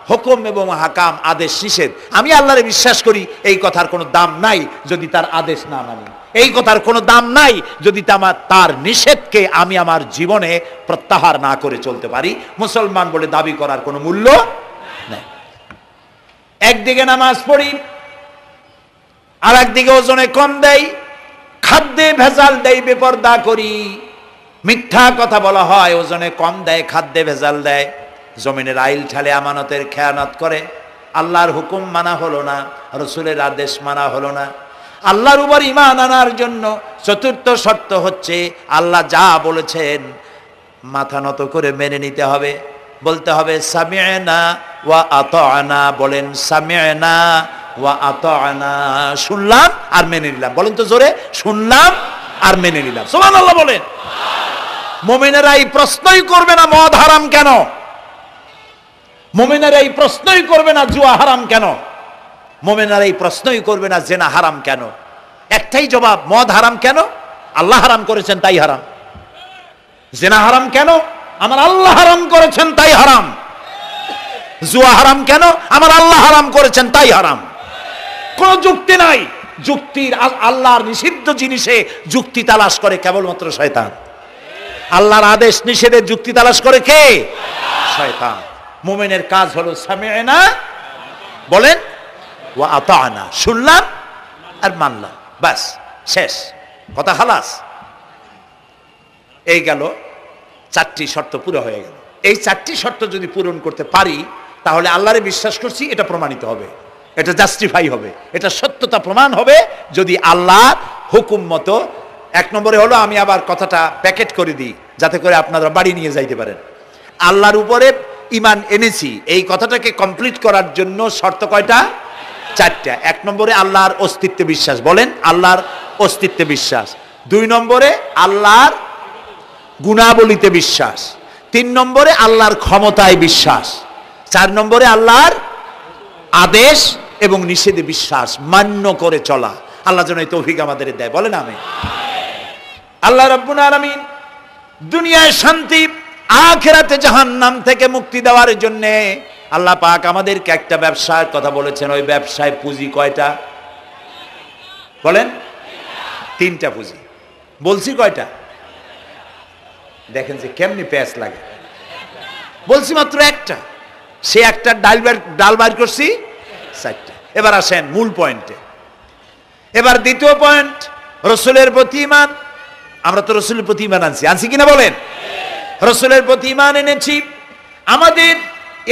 হুকুম এবং হাকাম, আদেশ নিষেধ। আমি আল্লাহরে বিশ্বাস করি, এই কথার কোনো দাম নাই যদি তার আদেশ না মানি। এই কথার কোনো দাম নাই যদি তার নিষেধকে আমি আমার জীবনে প্রত্যাহার না করে চলতে পারি। মুসলমান বলে দাবি করার কোনো মূল্য নেই। একদিকে নামাজ পড়ি, আর একদিকে ওজনে কম দেয়, খাদ্যে ভেজাল দেয়, বেপরদা করি, মিথ্যা কথা বলা হয়, ওজনে কম দেয়, খাদ্যে ভেজাল দেয়, জমিনের আইল ঠালে আমানতের খেয়ানত করে, আল্লাহর হুকুম মানা হলো না, রসুলের আদেশ মানা হলো না। আল্লাহর উপর ঈমান আনার জন্য 4র্থ শর্ত হচ্ছে আল্লাহ যা বলেছেন মাথা নত করে মেনে নিতে হবে, বলতে হবে সামি'না ওয়া আতা'না। বলেন সামি'না ওয়া আতা'না, শুনলাম আর মেনে নিলাম। বলেন তো জোরে, শুনলাম আর মেনে নিলাম। সুবহানাল্লাহ বলেন। মুমিনেরা এই প্রশ্নই করবে না মদ হারাম কেন, মুমিনেরা এই প্রশ্নই করবে না জুয়া হারাম কেন, মুমিনেরা এই প্রশ্নই করবে না জেনা হারাম কেন। একটাই জবাব, মদ হারাম কেন? আল্লাহ হারাম করেছেন তাই হারাম। জেনা হারাম কেন? আমার আল্লাহ হারাম করেছেন তাই হারাম। জুয়া হারাম কেন? আমার আল্লাহ হারাম করেছেন তাই হারাম। কোনো যুক্তি নাই। যুক্তির, আল্লাহর নিষিদ্ধ জিনিসে যুক্তি তালাশ করে কেবলমাত্র শয়তান। আল্লাহর আদেশ নিষেধের যুক্তি তালাশ করে কে? শয়তান। মুমিনের কাজ হলো সামি'না, বলেন, ওয়া আতা'না, শুনলাম আর মানলাম, বাস, শেষ কথা, খালাস। এই গেল 4টি শর্ত পুরো হয়ে গেল। এই 4টি শর্ত যদি পূরণ করতে পারি তাহলে আল্লাহরে বিশ্বাস করছি এটা প্রমাণিত হবে, এটা জাস্টিফাই হবে, এটা সত্যতা প্রমাণ হবে যদি আল্লাহর হুকুম মতো। 1 নম্বরে হলো, আমি আবার কথাটা প্যাকেট করে দিই যাতে করে আপনারা বাড়ি নিয়ে যাইতে পারেন। আল্লাহর উপরে ঈমান এনেছি, এই কথাটাকে কমপ্লিট করার জন্য শর্ত কয়টা? 4টা। 1 নম্বরে আল্লাহর অস্তিত্বে বিশ্বাস, বলেন আল্লাহর অস্তিত্বে বিশ্বাস। 2 নম্বরে আল্লাহর গুণাবলীতে বিশ্বাস। 3 নম্বরে আল্লাহর ক্ষমতায় বিশ্বাস। 4 নম্বরে আল্লাহর আদেশ এবং নিষেধে বিশ্বাস, মান্য করে চলা। আল্লাহ যেন এই তৌফিক আমাদের দেয়, বলেন আমিন। আল্লাহ রাব্বুল আলামিন দুনিয়ায় শান্তি, আখিরাতে জাহান্নাম থেকে মুক্তি দেওয়ার জন্য আল্লাহ পাক আমাদেরকে একটা ব্যবসার কথা বলেছেন। ওই ব্যবসায় পুঁজি কয়টা? বলেন। 3টা পুঁজি। বলছি কয়টা? দেখেন যে কেমনি প্যাঁচ লাগে। বলছি মাত্র একটা, সে একটা ডাল বাইর করছি 4টা। এবার আসেন মূল পয়েন্টে। এবার দ্বিতীয় পয়েন্ট, রসুলের প্রতি ঈমান। আমরা তো রসুলের প্রতি ঈমান আনছি কিনা বলেন? রসুলের প্রতি ঈমান এনেছি। আমাদের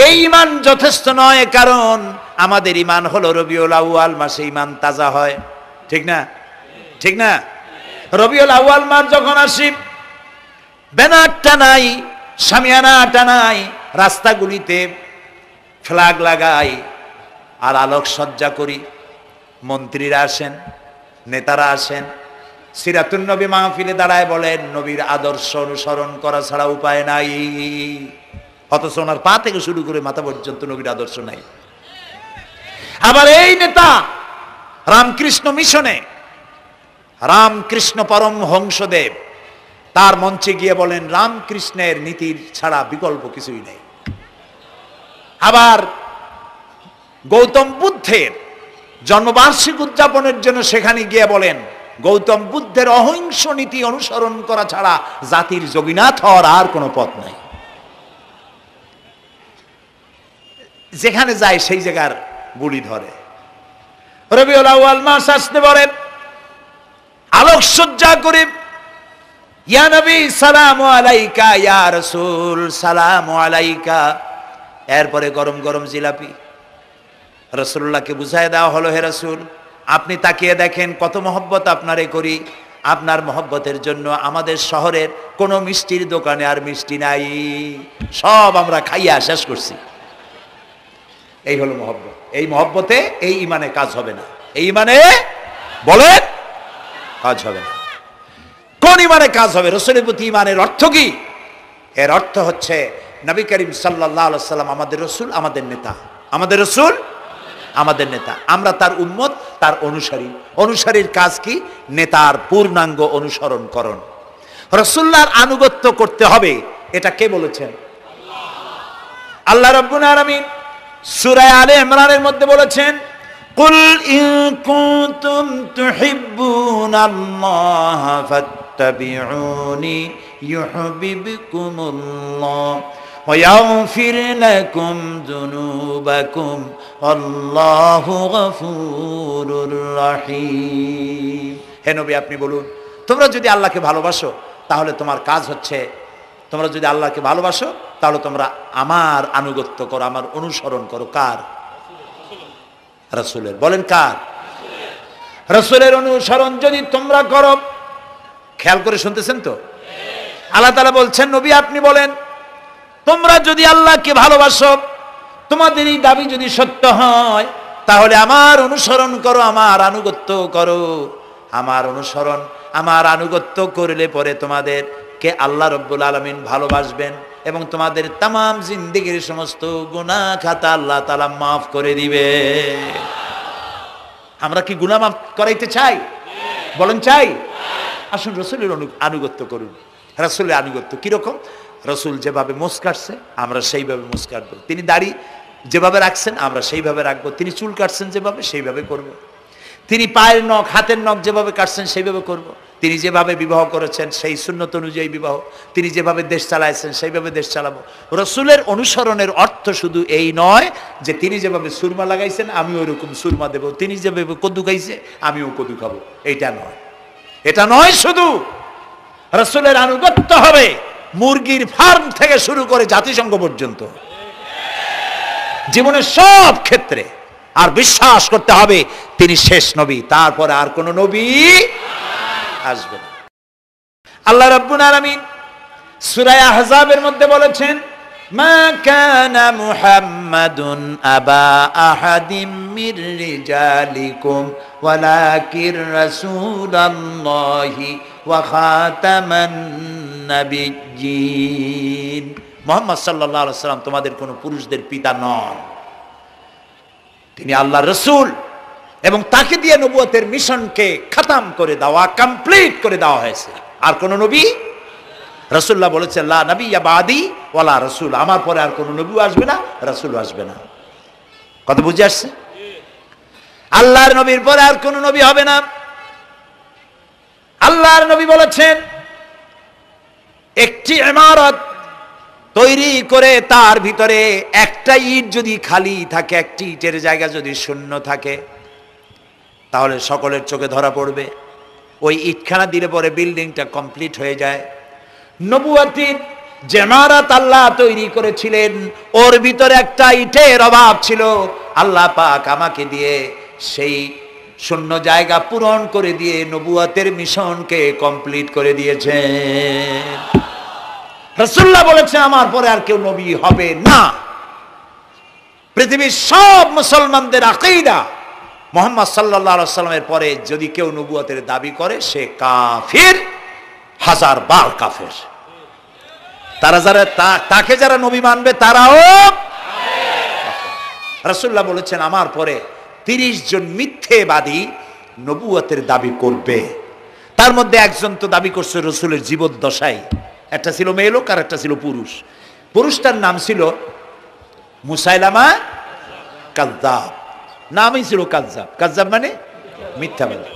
এই ঈমান যথেষ্ট নয়, কারণ আমাদের ঈমান হলো রবিউল আউয়াল মাসে ঈমান তাজা হয়, ঠিক না? ঠিক না? রবিউল আউয়াল মাস যখন আসি, ব্যানার টানাই, শামিয়ানা টানাই, রাস্তাগুলিতে ফ্ল্যাগ লাগাই আর আলোকসজ্জা করি। মন্ত্রীরা আসেন, নেতারা আসেন, সিরাতুন নবী মাহফিলে দাঁড়ায় বলেন নবীর আদর্শ অনুসরণ করা ছাড়া উপায় নাই। অথচ ওনার পা থেকে শুরু করে মাথা পর্যন্ত নবীর আদর্শ নাই। আবার এই নেতা রামকৃষ্ণ মিশনে, রামকৃষ্ণ পরমহংসদেব তার মঞ্চে গিয়ে বলেন রামকৃষ্ণের নীতির ছাড়া বিকল্প কিছুই নেই। আবার গৌতম বুদ্ধের জন্মবার্ষিকী উদযাপনের জন্য সেখানে গিয়ে বলেন গৌতম বুদ্ধের অহিংস নীতি অনুসরণ করা ছাড়া জাতির যোগীনাথ হওয়ার আর কোনো পথ নাই। যেখানে যায় সেই জায়গার বুলি ধরে। রবিউল আউয়াল মাস আসতে পারে, আলোকসজ্জা করে ইয়া নবী সালামু আলাইকা, ইয়া রাসূল সালামু আলাইকা। এরপরে গরম গরম জিলাপি রাসূলুল্লাহকে বুঝায় দেওয়া হলো, হে রাসূল আপনি তাকিয়ে দেখেন কত মহব্বত আপনারে করি, আপনার মহব্বতের জন্য আমাদের শহরের কোনো মিষ্টির দোকানে আর মিষ্টি নাই, সব আমরা খাইয়া শেষ করছি। এই হলো মহব্বত। এই মহব্বতে এই ইমানে কাজ হবে না। এই ইমানে বলেন কাজ হবে না। কোন ইমানে কাজ হবে? রাসূলের প্রতি ইমানের অর্থ কি? এর অর্থ হচ্ছে নবী করিম সাল্লাল্লাহু আলাইহি ওয়াসাল্লাম আমাদের রাসূল, আমাদের নেতা। আমাদের রাসূল আমাদের নেতা, আমরা তার উম্মত, তার অনুসারী। অনুসারীর কাজ কি? নেতার পূর্ণাঙ্গ অনুসরণ করণ। রাসূলুল্লাহর আনুগত্য করতে হবে, এটা কে বলেছেন? আল্লাহ রাব্বুল আলামিন সূরা আলে ইমরানের মধ্যে বলেছেন কুল ইন কুনতুম তুহিব্বুনাল্লাহ ফাত্তাবিউনি ইউহিব্বুকুমুল্লাহ ওয়া ইয়াগফির লাকুম যুনুবাকুম আল্লাহু গফুরুর রহিম। হে নবী আপনি বলুন, তোমরা যদি আল্লাহকে ভালোবাসো তাহলে তোমার কাজ হচ্ছে, তোমরা যদি আল্লাহকে ভালোবাসো তাহলে তোমরা আমার আনুগত্য করো, আমার অনুসরণ করো। কার? রাসূলের। বলেন কার? রাসূলের অনুসরণ যদি তোমরা করো, খেয়াল করে শুনতেছেন তো? আল্লাহ তাআলা বলছেন নবী আপনি বলেন তোমরা যদি আল্লাহকে ভালোবাসো, তোমাদের এই দাবি যদি সত্য হয় তাহলে আমার অনুসরণ করো, আমার আনুগত্য করো। আমার অনুসরণ, আমার আনুগত্য করলে পরে তোমাদের কে আল্লাহ রাব্বুল আলামিন ভালোবাসবেন এবং তোমাদের তামাম জিন্দেগীর সমস্ত গুনাহ খাতা আল্লাহ তাআলা মাফ করে দিবে। আমরা কি গুনাহ মাফ করাইতে চাই? বলেন চাই? আসুন রাসূলের আনুগত্য করুন। রাসূলের আনুগত্য কিরকম? রাসূল যেভাবে মোস কাটছে আমরা সেইভাবে মোস কাটবো, তিনি দাড়ি যেভাবে রাখছেন আমরা সেইভাবে রাখবো, তিনি চুল কাটছেন যেভাবে সেইভাবে করব, তিনি পায়ের নখ হাতের নখ যেভাবে কাটছেন সেইভাবে করব, তিনি যেভাবে বিবাহ করেছেন সেই সুন্নত অনুযায়ী বিবাহ, তিনি যেভাবে দেশ চালাইছেন সেইভাবে দেশ চালাবো। রাসূলের অনুসরণের অর্থ শুধু এই নয় যে তিনি যেভাবে সুরমা লাগাইছেন আমি ওইরকম সুরমা দেব, তিনি যেভাবে কদু খাইছে আমিও কদু খাবো, এইটা নয়। এটা নয়, শুধু রাসূলের আনুগত্য হবে মুরগির ফার্ম থেকে শুরু করে জাতিসংঘ পর্যন্ত, জীবনের সব ক্ষেত্রে। আর বিশ্বাস করতে হবে তিনি শেষ নবী, তারপরে আর কোন নবী আসবে না। আল্লাহ রাব্বুল আলামিন সূরা আহজাবের মধ্যে বলেছেন মা কানা মুহাম্মাদুন আবা আহাদিম মির রিজালিকুম ওয়ালাকির রাসূলুল্লাহি ওয়া খাতামান নাবিয়্যিন। মুহাম্মদ সাল্লাল্লাহু আলাইহি ওয়াসাল্লাম তোমাদের কোন পুরুষদের পিতা নন, তিনি আল্লাহর রাসূল এবং তাকে দিয়ে নবুয়তের মিশনকে খতম করে দেওয়া, কমপ্লিট করে দেওয়া হয়েছে। আর কোন নবী, রাসূলুল্লাহ বলেছেন লা নাবিয়্যা বাদি ওয়ালা রাসূল, আমার পরে আর কোন নবী আসবে না, রাসূল আসবে না। কথা বুঝে আসছে? আল্লাহর নবীর পরে আর কোন নবী হবে না। আল্লাহর নবী বলেছেন একটি ইমারত তৈরি করে তার ভিতরে একটা ইট যদি খালি থাকে, একটি ইটের জায়গা যদি শূন্য থাকে তাহলে সকলের চোখে ধরা পড়বে। ওই ইটখানা দিলে পরে বিল্ডিংটা কমপ্লিট হয়ে যায়। নবুয়তির যে ইমারত আল্লাহ তৈরি করেছিলেন ওর ভিতরে একটা ইটের অভাব ছিল, আল্লাহ পাক আমাকে দিয়ে সেই শূন্য জায়গা পূরণ করে দিয়ে নবুয়তের মিশনকে কমপ্লিট করে দিয়েছেন। রাসূলুল্লাহ বলেছে আমার পরে আর কেউ নবী হবে না। পৃথিবীর সব মুসলমানদের আকীদা মুহাম্মদ সাল্লাল্লাহু আলাইহি ওয়াসাল্লামের পরে যদি কেউ নবুয়তের দাবি করে সে কাফির, হাজার বার কাফের। তারা যারা তাকে যারা নবী মানবে তারাও রাসূলুল্লাহ বলেছেন আমার পরে 30 জন মিথ্যেবাদী নবুয়তের দাবি করবে। তার মধ্যে একজন তো দাবি করছে রসুলের জীবদ্দশায়, একটা ছিল মেয়ে লোক আর একটা ছিল পুরুষ। পুরুষটার নাম ছিল মুসাইলামা কাযযাব, নামই ছিল কাযযাব। কাযযাব মানে মিথ্যাবাদী।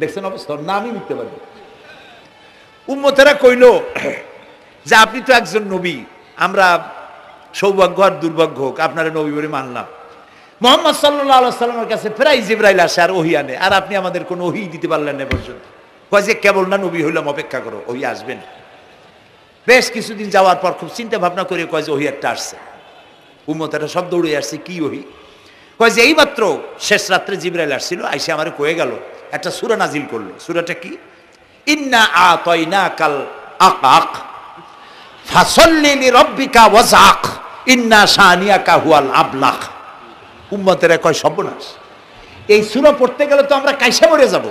দেখছেন অবস্থা, নামই মিথ্যাবাদী। উম্মতেরা কইল যে আপনি তো একজন নবী, আমরা সৌভাগ্য আর দুর্ভাগ্য হোক আপনারা নবী বলে মানলাম। মুহাম্মদ সাল্লাল্লাহু আলাইহি সাল্লামের কাছে প্রায় জিবরাইল আসে আর ওহী আনে, আর আপনি আমাদের কোনো ওহী দিতে পারলেন না পর্যন্ত। কয় যে কেবল না নবী হইলাম, অপেক্ষা করো, ওহী আসবেন। বেশ কিছুদিন যাওয়ার পর খুব চিন্তা ভাবনা করে কয় যে ওহী একটা আসছে। উম্মতেরা সব দৌড়ে আসছে, কি ওহী? কয় যে এইমাত্র শেষ রাত্রে জিবরাইল আসছিল, আইসে আমারে কয়ে গেল একটা সূরা নাজিল করলো। সূরাটা কি? ইন্না আতাইনাকাল আকাক ফাসাল্লি লিরাব্বিকা ওয়াজআক ইন্না শানিয়াকা হুয়াল আবলাহ। উম্মতেরা কয় সর্বনাশ, এই সূরা পড়তে গেলে তো আমরা কাইসা মরে যাব।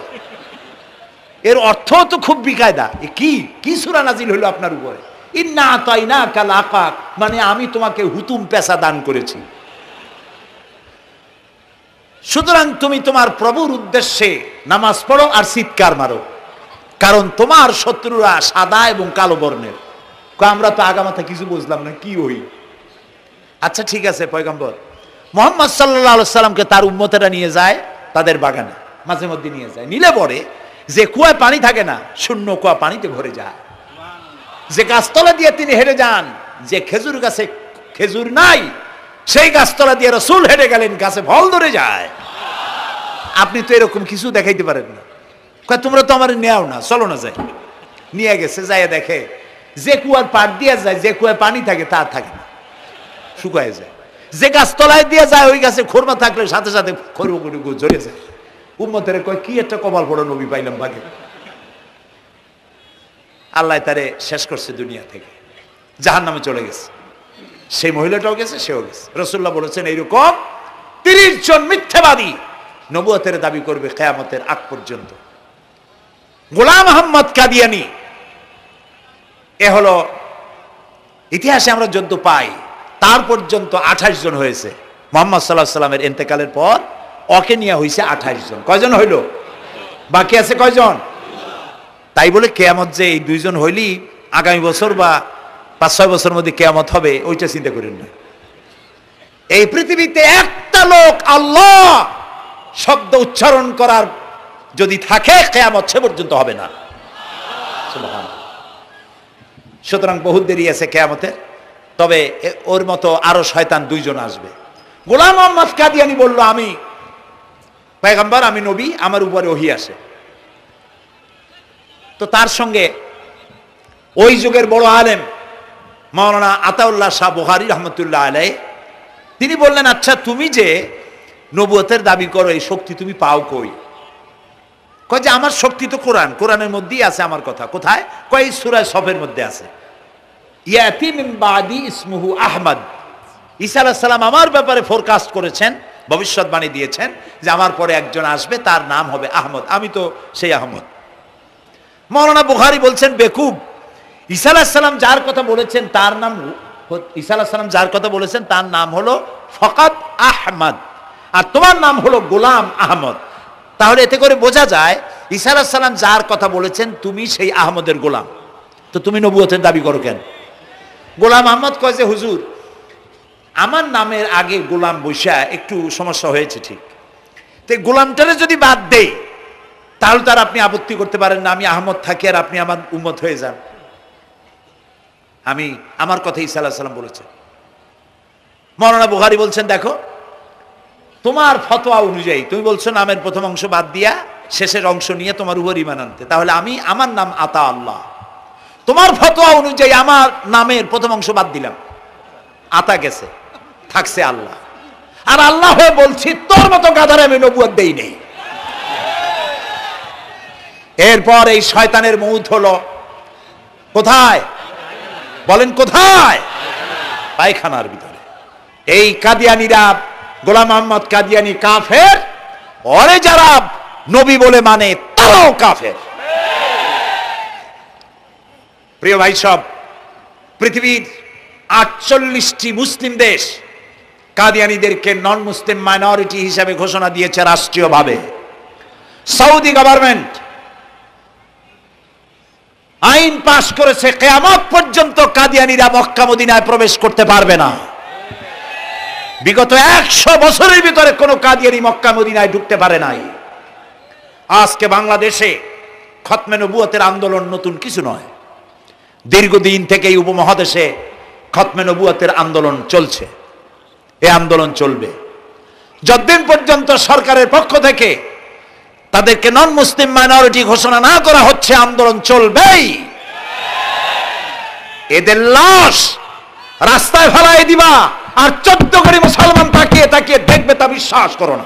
এর অর্থ তো খুব বিকায়দা। কি সূরা নাজিল হলো আপনার উপরে? ইন্না আতাইনাকাল আকাক মানে আমি তোমাকে হুতুম পেশা দান করেছি, সুতরাং তুমি তোমার প্রভুর উদ্দেশ্যে নামাজ পড়ো আর চিৎকার মারো, কারণ তোমার শত্রুরা সাদা এবং কালো বর্ণের। আমরা তো আগামাথা কিছু বুঝলাম না, কি ওই? আচ্ছা ঠিক আছে, পয়গম্বর মুহাম্মদ সাল্লাল্লাহু আলাইহি সাল্লামকে তার উম্মতেরা নিয়ে যায় তাদের বাগানে, মাঝে মধ্যে নিয়ে যায়। নিলে পরে যে কুয়ায় পানি থাকে না, শূন্য কুয়া পানিতে ভরে যায়। যে গাছতলা দিয়ে তিনি হেঁটে যান, যে খেজুর গাছে খেজুর নাই সেই গাছতলা দিয়ে রাসূল হেঁটে গেলেন, গাছে ফল ধরে যায়। আপনি তো এরকম কিছু দেখাইতে পারেন না। কয় তোমরা তো আমার নেও না, চলো না যাই। নিয়ে গেছে, যাইয়া দেখে যে কুয়ার পাড় দিয়ে যায়, যে কুয়ায় পানি থাকে তা থাকে না, শুকায় যায়। যে গাছতলায় দিয়ে যায় ওই গাছে খোরমা থাকলে সাথে সাথে খড়গুলো ঝরে যায়। উম্মতের কয় কি একটা কপাল পড়া নবী পাইলাম ভাগে। আল্লাহ তারে শেষ করছে দুনিয়া থেকে, জাহান্নামে চলে গেছে। সেই মহিলাটাও গেছে, সেও গেছে। রাসূলুল্লাহ বলেছেন এইরকম 30 জন মিথ্যাবাদী নবুয়তের দাবি করবে কিয়ামতের আগ পর্যন্ত। গোলাম আহমদ কাদিয়ানী, এ হলো ইতিহাসে আমরা যদ্য পাই তার পর্যন্ত 28 জন হয়েছে। মুহাম্মদ সাল্লাল্লাহু আলাইহি সাল্লামের ইন্তেকালের পর ওকে নিয়ে হয়েছে 28 জন। কয়জন হইল? বাকি আছে কয়জন? তাই বলে কিয়ামত যে এই 2 জন হইলি আগামী বছর বা 5-6 বছরের মধ্যে কিয়ামত হবে ওইটা চিন্তা করেন না। এই পৃথিবীতে একটা লোক আল্লাহ শব্দ উচ্চারণ করার যদি থাকে কিয়ামত সে পর্যন্ত হবে না। সুবহানাল্লাহ। সুতরাং বহুত দেরি আছে কিয়ামতের। তবে ওর মতো আরো শয়তান 2 জন আসবে। গোলাম আহমদ কাদিয়ানী বলল আমি পয়গম্বর, আমি নবী, আমার উপরে ওহী আসে। তো তার সঙ্গে ওই যুগের বড় আলেম মাওলানা আতাউল্লাহ শাহ বুখারী রহমতুল্লাহ আলাইহি তিনি বললেন, আচ্ছা তুমি যে নবুয়তের দাবি করো এই শক্তি তুমি পাও কই? কয় যে আমার শক্তি তো কোরআন, কোরআনের মধ্যেই আছে আমার কথা। কোথায়? কয় সূরা সফের মধ্যে আছে, ইয়াতি মিন বাদি ইসমুহু আহমদ। ঈসা আলাইহিস সালাম আমার ব্যাপারে ফোরকাস্ট করেছেন, ভবিষ্যৎবাণী দিয়েছেন যে আমার পরে একজন আসবে, তার নাম হবে আহমদ, আমি তো সেই আহমদ। মাওলানা বুখারী বলছেন বেকুব, ঈসা আলাইহিস সালাম যার কথা বলেছেন তার নাম, ঈসা আলাইহিস সালাম যার কথা বলেছেন তার নাম হলো ফকাত আহমদ, আর তোমার নাম হলো গোলাম আহমদ। তাহলে এতে করে বোঝা যায় ঈসা আলাইহিস সালাম যার কথা বলেছেন তুমি সেই আহমদের গোলাম, তো তুমি নবুয়তের দাবি করো কেন? গোলাম আহমদ কয় যে হুজুর আমার নামের আগে গোলাম বৈশা একটু সমস্যা হয়েছে, ঠিক, তো গোলামটারে যদি বাদ দেই তাহলে তার আপনি আপত্তি করতে পারেন না, আমি আহমদ থাকি আর আপনি আমার উম্মত হয়ে যান। আমি আমার কথা ঈসা আলাইহিস সালাম বলেছেন। মাওলানা বুখারী বলছেন দেখো তোমার ফতোয়া অনুযায়ী তুমি বলছো নামের প্রথম অংশ বাদ দিয়া শেষের অংশ নিয়ে তোমার উপর ঈমান আনতে, তাহলে আমি আমার নাম আতা আল্লাহ, তোমার ফতোয়া অনুযায়ী আমার নামের প্রথম অংশ বাদ দিলাম, আতা গেছে, থাকছে আল্লাহ। আর আল্লাহ হয়ে বলছি তোর মতো গাধারে আমি নবুয়ত দেই নেই। এরপর এই শয়তানের মউত হলো কোথায়? বলেন কোথায়? পায়খানার ভিতরে। এই কাদিয়ানীরা, গোলাম আহমদ কাদিয়ানী কাফের, ওরে যারা নবী বলে মানে তারাও কাফের। প্রিয় ভাই সব, পৃথিবীর 48টি মুসলিম দেশ কাদিয়ানীদেরকে নন মুসলিম মাইনরিটি হিসাবে ঘোষণা দিয়েছে রাষ্ট্রীয়ভাবে। সৌদি গভর্নমেন্ট আইন পাশ করেছে, কিয়ামত পর্যন্ত কাদিয়ানীরা মক্কা মদিনায় প্রবেশ করতে পারবে না। বিগত 100 বছরের ভিতরে কোনো কাদিয়ানী মক্কা মদিনায় ঢুকতে পারে নাই। আজকে বাংলাদেশে খতমে নবুয়তের আন্দোলন নতুন কিছু নয়। দীর্ঘদিন থেকে এই উপমহাদেশে খতমে নবুয়তের আন্দোলন চলছে। এই আন্দোলন চলবে যতদিন পর্যন্ত সরকারের পক্ষ থেকে তাদেরকে নন মুসলিম মাইনরিটি ঘোষণা না করা হচ্ছে, আন্দোলন চলবেই। এদের লাশ রাস্তায় ফেলাই দিবা আর 14 কোটি মুসলমান তাকিয়ে তাকিয়ে দেখবে, তা বিশ্বাস করো না।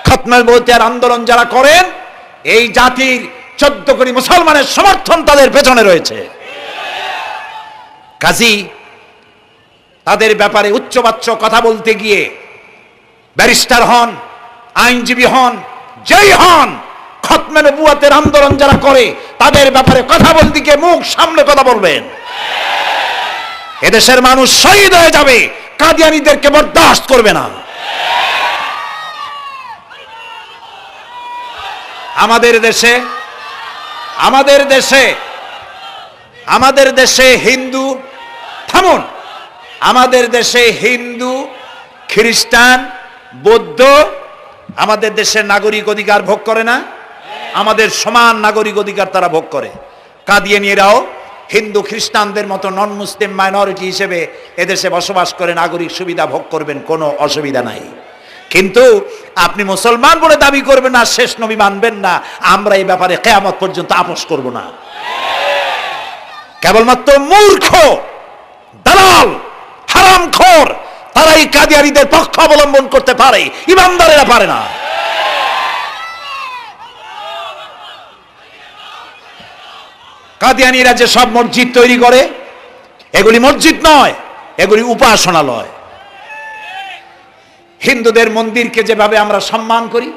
খতমে নবুয়তের আন্দোলন যারা করেন, এই জাতির 14 কোটি মুসলমানের সমর্থন তাদের পেছনে রয়েছে। কাজী তাদের ব্যাপারে উচ্চবাচ্য কথা বলতে গিয়ে ব্যারিস্টার হন, আইনজীবী হন, যেই হন, খতমে নবুয়তের আন্দোলন যারা করে তাদের ব্যাপারে কথা বলতে গিয়ে মুখ সামনে কথা বলবেন। এদেশের মানুষ শহীদ হয়ে যাবে, কাদিয়ানীদেরকে বরদাস্ত করবে না। আমাদের দেশে হিন্দু, থামুন, আমাদের দেশে হিন্দু, খ্রিস্টান, বৌদ্ধ আমাদের দেশের নাগরিক অধিকার ভোগ করে না? আমাদের সমান নাগরিক অধিকার তারা ভোগ করে। কাদিয়ানীরাও হিন্দু খ্রিস্টানদের মতো নন মুসলিম মাইনরিটি হিসেবে এদেশে বসবাস করে নাগরিক সুবিধা ভোগ করবেন, কোনো অসুবিধা নাই। কিন্তু আপনি মুসলমান বলে দাবি করবেন না, শেষ নবী মানবেন না, আমরা এই ব্যাপারে কিয়ামত পর্যন্ত আপোষ করব না। কেবলমাত্র মূর্খ, দালাল, হারামখোর তারাই কাদিয়ানীদের পক্ষ অবলম্বন করতে পারে, ইমানদারেরা পারে না। কাদিয়ানীরা যে সব মসজিদ তৈরি করে, এগুলি মসজিদ নয়, এগুলি উপাসনালয়। হিন্দুদের মন্দিরকে যেভাবে আমরা সম্মান করি,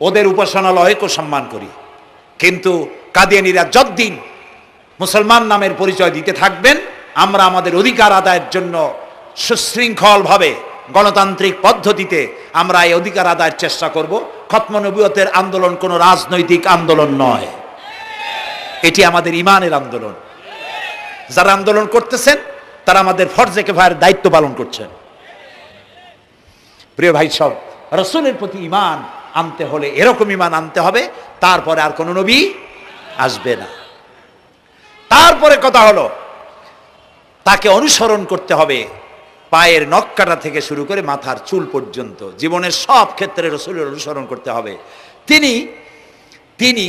ওদের উপাসনালয়কে সম্মান করি। কিন্তু কাদিয়ানীরা যতদিন মুসলমান নামের পরিচয় দিতে থাকবেন, আমরা আমাদের অধিকার আদায়ের জন্য সুশৃঙ্খলভাবে গণতান্ত্রিক পদ্ধতিতে আমরা এই অধিকার আদায়ের চেষ্টা করব। খতমে নবুয়তের আন্দোলন কোনো রাজনৈতিক আন্দোলন নয়, এটি আমাদের ঈমানের আন্দোলন। যারা আন্দোলন করতেছেন তারা আমাদের ফরজে কিফায়ার দায়িত্ব পালন করছেন। প্রিয় ভাই সব, রাসূলের প্রতি ঈমান আনতে হলে এরকম ঈমান আনতে হবে, তারপরে আর কোনো নবী আসবে না। তারপরে কথা হলো তাকে অনুসরণ করতে হবে, পায়ের নখকাটা থেকে শুরু করে মাথার চুল পর্যন্ত জীবনের সব ক্ষেত্রে রাসূলের অনুসরণ করতে হবে। তিনি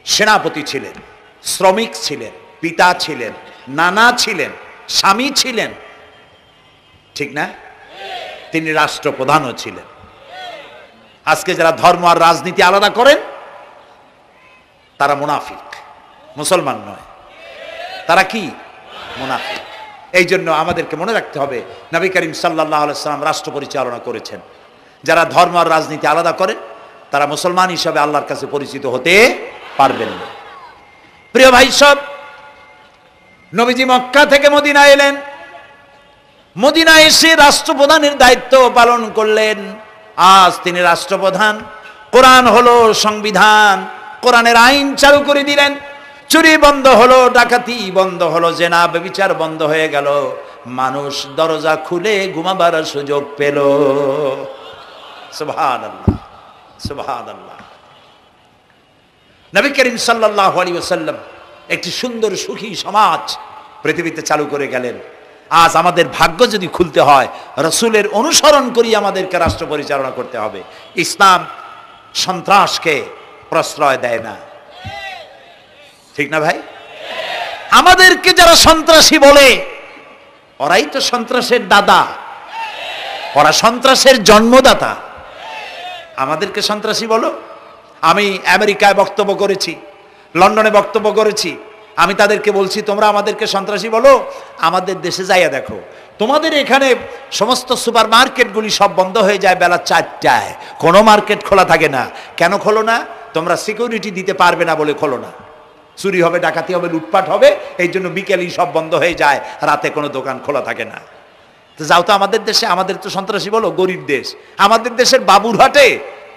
সেনাপতি ছিলেন, শ্রমিক ছিলেন, পিতা ছিলেন, নানা ছিলেন, স্বামী ছিলেন, ঠিক না? তিনি রাষ্ট্রপ্রধানও ছিলেন। আজকে যারা ধর্ম আর রাজনীতি আলাদা করেন তারা মুনাফিক, মুসলমান নয়, তারা কি? মুনাফিক। এই জন্য আমাদেরকে মনে রাখতে হবে, নবী করিম সাল্লাল্লাহু আলাইহি ওয়াসাল্লাম রাষ্ট্র পরিচালনা করেছেন। যারা ধর্ম আর রাজনীতি আলাদা করে তারা মুসলমান হিসাবে আল্লাহর কাছে পরিচিত হতে পারবেন না। প্রিয় ভাই সব, নবীজি মক্কা থেকে মদিনা এলেন, মদিনা এসে রাষ্ট্রপ্রধানের দায়িত্ব পালন করলেন। আজ তিনি রাষ্ট্রপ্রধান, কোরআন হলো সংবিধান, কোরআনের আইন চালু করে দিলেন। চুরি বন্ধ হলো, ডাকাতি বন্ধ হলো, জেনা ব্যভিচার বন্ধ হয়ে গেল, মানুষ দরজা খুলে ঘুমাবার সুযোগ পেল। সুবহানাল্লাহ, সুবহানাল্লাহ। নবী করিম সাল্লাল্লাহু আলাইহি ওয়াসাল্লাম একটি সুন্দর সুখী সমাজ পৃথিবীতে চালু করে গেলেন। আজ আমাদের ভাগ্য যদি খুলতে হয়, রাসূলের অনুসরণ করি আমাদেরকে রাষ্ট্র পরিচালনা করতে হবে। ইসলাম সন্ত্রাসকে প্রশ্রয় দেয় না, ঠিক না ভাই? আমাদেরকে যারা সন্ত্রাসী বলে, ওরাই তো সন্ত্রাসের দাদা, ওরা সন্ত্রাসের জন্মদাতা। আমাদেরকে সন্ত্রাসী বলো? আমি আমেরিকায় বক্তব্য করেছি, লন্ডনে বক্তব্য করেছি, আমি তাদেরকে বলছি তোমরা আমাদেরকে সন্ত্রাসী বলো, আমাদের দেশে যাইয়া দেখো, তোমাদের এখানে সমস্ত সুপার মার্কেটগুলি সব বন্ধ হয়ে যায় বেলা 4টায়, কোনো মার্কেট খোলা থাকে না। কেন খোলো না? তোমরা সিকিউরিটি দিতে পারবে না বলে খোলো না। চুরি হবে, ডাকাতি হবে, লুটপাট হবে, এই জন্য বিকেলেই সব বন্ধ হয়ে যায়, রাতে কোনো দোকান খোলা থাকে না। তো যাও তো আমাদের দেশে, আমাদের তো সন্ত্রাসী বলো, গরিব দেশ। আমাদের দেশের বাবুরহাটে,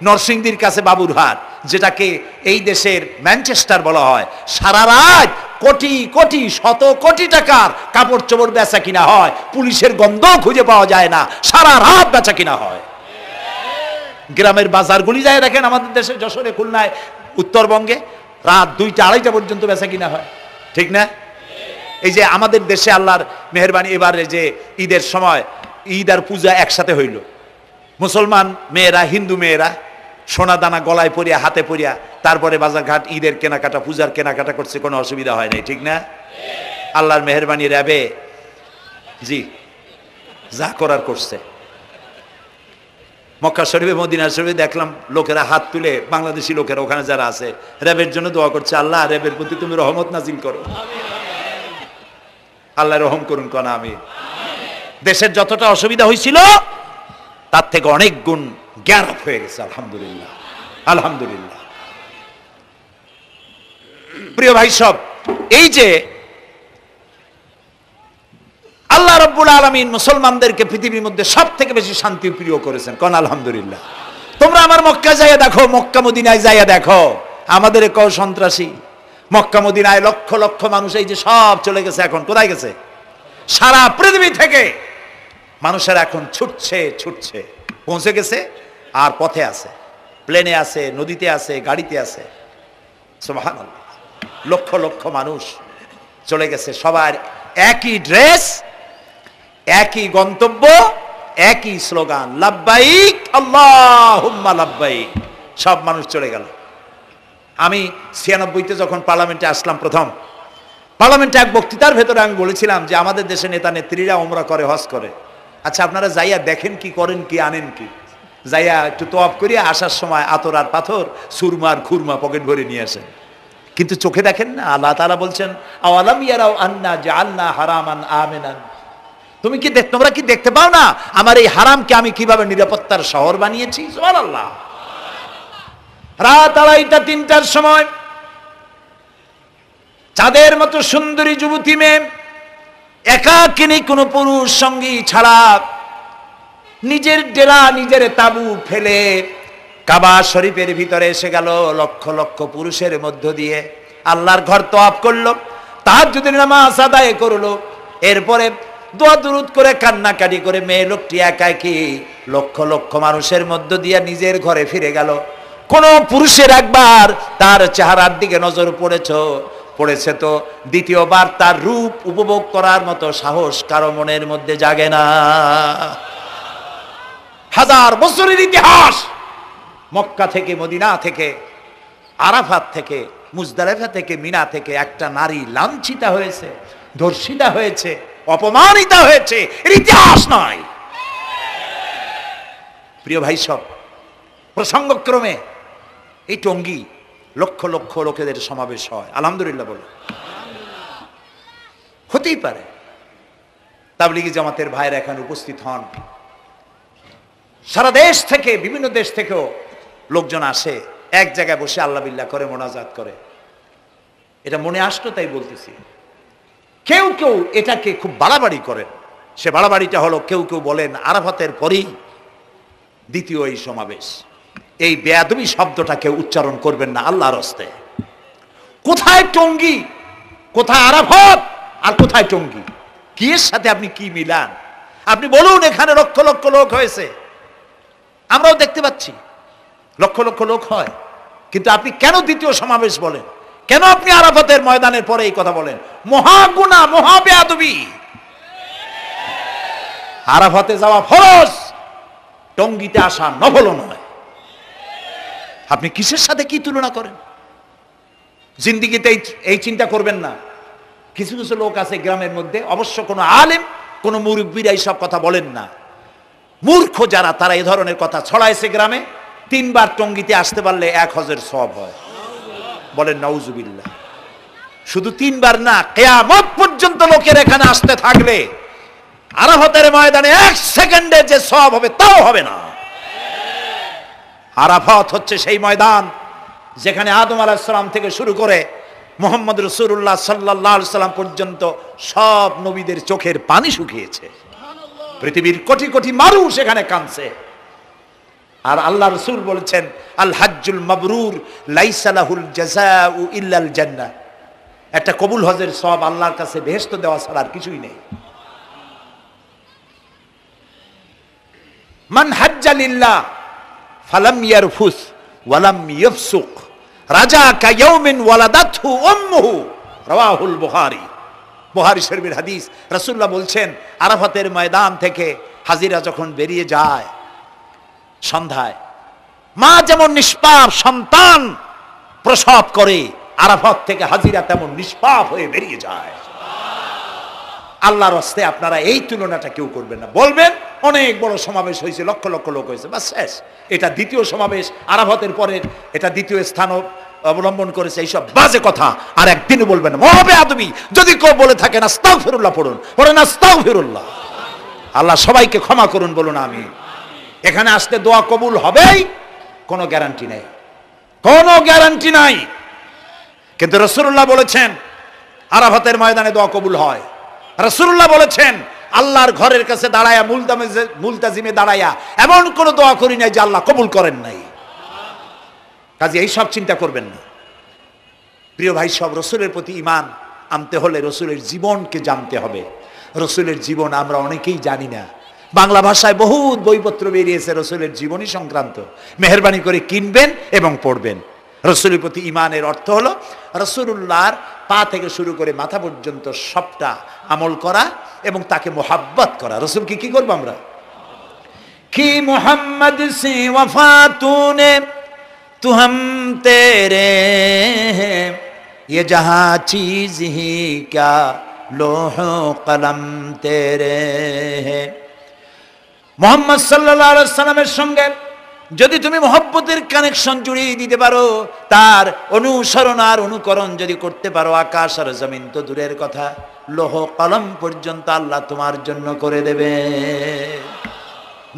নরসিংদীর কাছে বাবুরহাট, যেটাকে এই দেশের ম্যানচেস্টার বলা হয়, সারা রাত কোটি কোটি শত কোটি টাকার কাপড় চোপড় বেচা কিনা হয়, পুলিশের গন্ধ খুঁজে পাওয়া যায় না, সারা রাত বেচা কিনা হয়। গ্রামের বাজারগুলি যায় দেখেন, আমাদের দেশে যশোরে, খুলনায়, উত্তরবঙ্গে রাত 2টা 2:30টা পর্যন্ত বেচা কিনা হয়, ঠিক না? এই যে আমাদের দেশে আল্লাহর মেহেরবানি, এবারে যে ঈদের সময় ঈদ আর পূজা একসাথে হইল, মুসলমান মেয়েরা, হিন্দু মেয়েরা সোনা দানা গলায় পরিয়া, হাতে পরিয়া, তারপরে বাজারঘাট ঈদের কেনাকাটা, পূজার কেনাকাটা করছে, কোনো অসুবিধা হয় নাই, ঠিক না? আল্লাহর মেহেরবানি, র্যাবে জি যা করার করছে। মক্কা শরীফে, মদিনা শরীফে দেখলাম লোকেরা হাত তুলে, বাংলাদেশি লোকেরা ওখানে যারা আছে, র্যাবের জন্য দোয়া করছে, আল্লাহ র্যাবের প্রতি তুমি রহমত নাজিল করো, আল্লাহ রহম করুন কোন। আমি দেশের যতটা অসুবিধা হয়েছিল তার থেকে অনেক গুণ জ্ঞান হয়ে গেছে, আলহামদুলিল্লাহ, আলহামদুলিল্লাহ। প্রিয় ভাই সব, এই যে আল্লাহ রাব্বুল আলামিন মুসলমানদেরকে পৃথিবীর মধ্যে সব থেকে বেশি শান্তি প্রিয় করেছেন, কোন আলহামদুলিল্লাহ। তোমরা আমার মক্কা যাইয়া দেখো, মক্কা মদিনায় যাইয়া দেখো, আমাদের কেউ সন্ত্রাসী, মক্কা মদিনায় লক্ষ লক্ষ মানুষ এই যে সব চলে গেছে, এখন কোথায় গেছে? সারা পৃথিবী থেকে মানুষের এখন ছুটছে ছুটছে, পৌঁছে গেছে, আর পথে আছে, প্লেনে আছে, নদীতে আছে, গাড়িতে আছে, সুবহানাল্লাহ। লক্ষ লক্ষ মানুষ চলে গেছে, সবার একই ড্রেস, একই গন্তব্য, একই স্লোগান, লাব্বাইক আল্লাহুম্মা লাব্বাইক। সব মানুষ চলে গেল। আমি 96-তে যখন পার্লামেন্টে আসলাম, প্রথম পার্লামেন্টে এক বক্তৃতার ভেতরে আমি বলেছিলাম যে আমাদের দেশে নেতা নেত্রীরা ওমরা করে, হজ করে। আচ্ছা, আপনারা যাইয়া দেখেন কি, করেন কি, আনেন কি? যাইয়া একটু তোয়াফ করিয়া আসার সময় আতর আর পাথর, সুরমার খুরমা পকেট ভরে নিয়ে আসেন, কিন্তু চোখে দেখেন না। আল্লাহ তাআলা বলছেন, আওয়ালাম ইয়ারাউ আন্না জাআলনা হারামান আমিনান, তুমি কি তোমরা কি দেখতে পাও না আমার এই হারামকে আমি কিভাবে নিরাপত্তার শহর বানিয়েছি? সুবহানাল্লাহ। রাত 2:30টা 3টার সময় চাঁদের মতো সুন্দরী যুবতী মেয়ে একাকিনী, কোনো পুরুষ সঙ্গী ছাড়া, নিজের ডেরা, নিজের তাবু ফেলে কাবা শরীফের ভিতরে এসে গেল, লক্ষ লক্ষ পুরুষের মধ্য দিয়ে আল্লাহর ঘর তওয়াফ করলো, তাহাজ্জুদের নামাজ আদায় করলো, এরপরে দোয়া দুরুদ করে কান্নাকাটি করে মেয়ে লোকটি একাকী লক্ষ লক্ষ মানুষের মধ্য দিয়ে নিজের ঘরে ফিরে গেল। কোন পুরুষের একবার তার চেহারার দিকে নজর পড়েছে তো দ্বিতীয়বার তার রূপ উপভোগ করার মতো সাহস কারো মনের মধ্যে জাগে না। হাজার বছরের ইতিহাস, মক্কা থেকে, মদিনা থেকে, আরাফাত থেকে, মুজদালিফা থেকে, মিনা থেকে একটা নারী লাঞ্ছিতা হয়েছে, ধর্ষিতা হয়েছে, অপমানিতা হয়েছে, এর ইতিহাস নয়। প্রিয় ভাই সব, প্রসঙ্গক্রমে এই টঙ্গী লক্ষ লক্ষ লোকেদের সমাবেশ হয়, আলহামদুলিল্লাহ বলে। হতেই পারে তাবলিগি জামাতের ভাইরা এখানে উপস্থিত হন, সারা দেশ থেকে, বিভিন্ন দেশ থেকেও লোকজন আসে, এক জায়গায় বসে আল্লাহ বিল্লাহ করে, মোনাজাত করে। এটা মনে আসতো তাই বলতেছি। কেউ কেউ এটাকে খুব বাড়াবাড়ি করেন। সে বাড়াবাড়িটা হলো, কেউ কেউ বলেন আরাফাতের পরেই দ্বিতীয় এই সমাবেশ। এই বেয়াদবি শব্দটাকে উচ্চারণ করবেন না আল্লাহর হস্তে। কোথায় টঙ্গী, কোথায় আরাফাত, আর কোথায় টঙ্গী? কি এর সাথে আপনি কি মিলান? আপনি বলুন, এখানে লক্ষ লক্ষ লোক হয়েছে, আমরাও দেখতে পাচ্ছি লক্ষ লক্ষ লোক হয়, কিন্তু আপনি কেন দ্বিতীয় সমাবেশ বলেন? কেন আপনি আরাফাতের ময়দানের পরে এই কথা বলেন? মহাগুনা, মহাবেয়াদবি। আরাফাতে যাওয়া ফরজ, টঙ্গীতে আসা নফল নয়। আপনি কিসের সাথে কি তুলনা করেন? জিন্দিগিতে এই চিন্তা করবেন না। কিছু কিছু লোক আছে গ্রামের মধ্যে, অবশ্য কোনো আলেম, কোনো মুরব্বীরা এইসব কথা বলেন না, মূর্খ যারা, তারা এই ধরনের কথা ছড়াইছে গ্রামে। 3 বার টঙ্গীতে আসতে পারলে 1 হজের সওয়াব হয়। বলেন নাউজুবিল্লাহ। শুধু 3 বার না, কিয়ামত পর্যন্ত লোকের এখানে আসতে থাকলে আরাফাতের ময়দানে 1 সেকেন্ডে যে সওয়াব হবে তাও হবে না। আরাফাত হচ্ছে সেই ময়দান যেখানে আদম আলাইহিস সালাম থেকে শুরু করে মুহাম্মদ রাসূলুল্লাহ সাল্লাল্লাহু আলাইহি সাল্লাম পর্যন্ত সব নবীদের চোখের পানি শুকিয়েছে। পৃথিবীর কোটি কোটি মানুষ এখানে কাঁদছে। আর আল্লাহ রাসূল বলেছেন, আল হাজ্জুল মাবরুর লাইসা লাহুল জাযাউ ইল্লাল জান্নাহ। একটা কবুল হজের সওয়াব আল্লাহর কাছে বেহেশত দেওয়া ছাড়া আর কিছুই নেই। মান হাজ্জা লিল্লাহ ফালাম ইয়ারফুস ওয়ালাম ইয়াফসুক রাজা কায়াউমিন ওয়ালাদাতহু উম্মুহু, রাওয়াহুল বুখারী। বুখারী শরীফের হাদিস। রাসূলুল্লাহ বলছেন, আরাফাতের ময়দান থেকে হাজিরা যখন বেরিয়ে যায় সন্ধ্যায়, মা যেমন নিষ্পাপ সন্তান প্রসব করে, আরাফাত থেকে হাজিরা তেমন নিষ্পাপ হয়ে বেরিয়ে যায়। আল্লাহর রাস্তে আপনারা এই তুলনাটা কেউ করবেন না। বলবেন অনেক বড় সমাবেশ হয়েছে, লক্ষ লক্ষ লোক হয়েছে, বাস শেষ। এটা দ্বিতীয় সমাবেশ, আরাফাতের পরের এটা দ্বিতীয় স্থান অবলম্বন করেছে, এইসব বাজে কথা আর একদিনও বলবেন না। মহাবে আদমি যদি কেউ বলে থাকেন আস্তাগফিরুল্লাহ পড়ুন, পড়েন আস্তাগফিরুল্লাহ। আল্লাহ সবাইকে ক্ষমা করুন, বলুন আমিন। এখানে আসতে দোয়া কবুল হবেই, কোনো গ্যারান্টি নেই, কোনো গ্যারান্টি নাই। কিন্তু রাসূলুল্লাহ বলেছেন আরাফাতের ময়দানে দোয়া কবুল হয়। রাসূলুল্লাহ বলেছেন আল্লাহর ঘরের কাছে দাঁড়ায়া মুলতাজিমে দাঁড়ায়া এমন কোন দোয়া করি নাই যে আল্লাহ কবুল করেন নাই। কাজে এই সব চিন্তা করবেন না। প্রিয় ভাই, সব রসুলের প্রতি ঈমান আনতে হলে রসুলের জীবনকে জানতে হবে। রসুলের জীবন আমরা অনেকেই জানি না। বাংলা ভাষায় বহুত বইপত্র বেরিয়েছে রসুলের জীবনী সংক্রান্ত, মেহেরবানি করে কিনবেন এবং পড়বেন। রসুলের প্রতি ঈমানের অর্থ হলো রসুলুল্লাহর পা থেকে শুরু করে মাথা পর্যন্ত সবটা আমল করা এবং তাকে মোহাব্বত করা। রসুলকে কি করবো আমরা? কি মোহাম্মদ সে ওয়াফা তূনে তু হাম তেরে ये जहां चीज ही क्या लोह कलम तेरे है। মোহাম্মদ সাল্লাল্লাহু আলাইহি সাল্লামের সঙ্গে যদি তুমি মহব্বতের কানেকশন জুড়িয়ে দিতে পারো, তার অনুসরণ আর অনুকরণ যদি করতে পারো, আকাশ আর জমিন তো দূরের কথা, লোহ কলম পর্যন্ত আল্লাহ তোমার জন্য করে দেবে।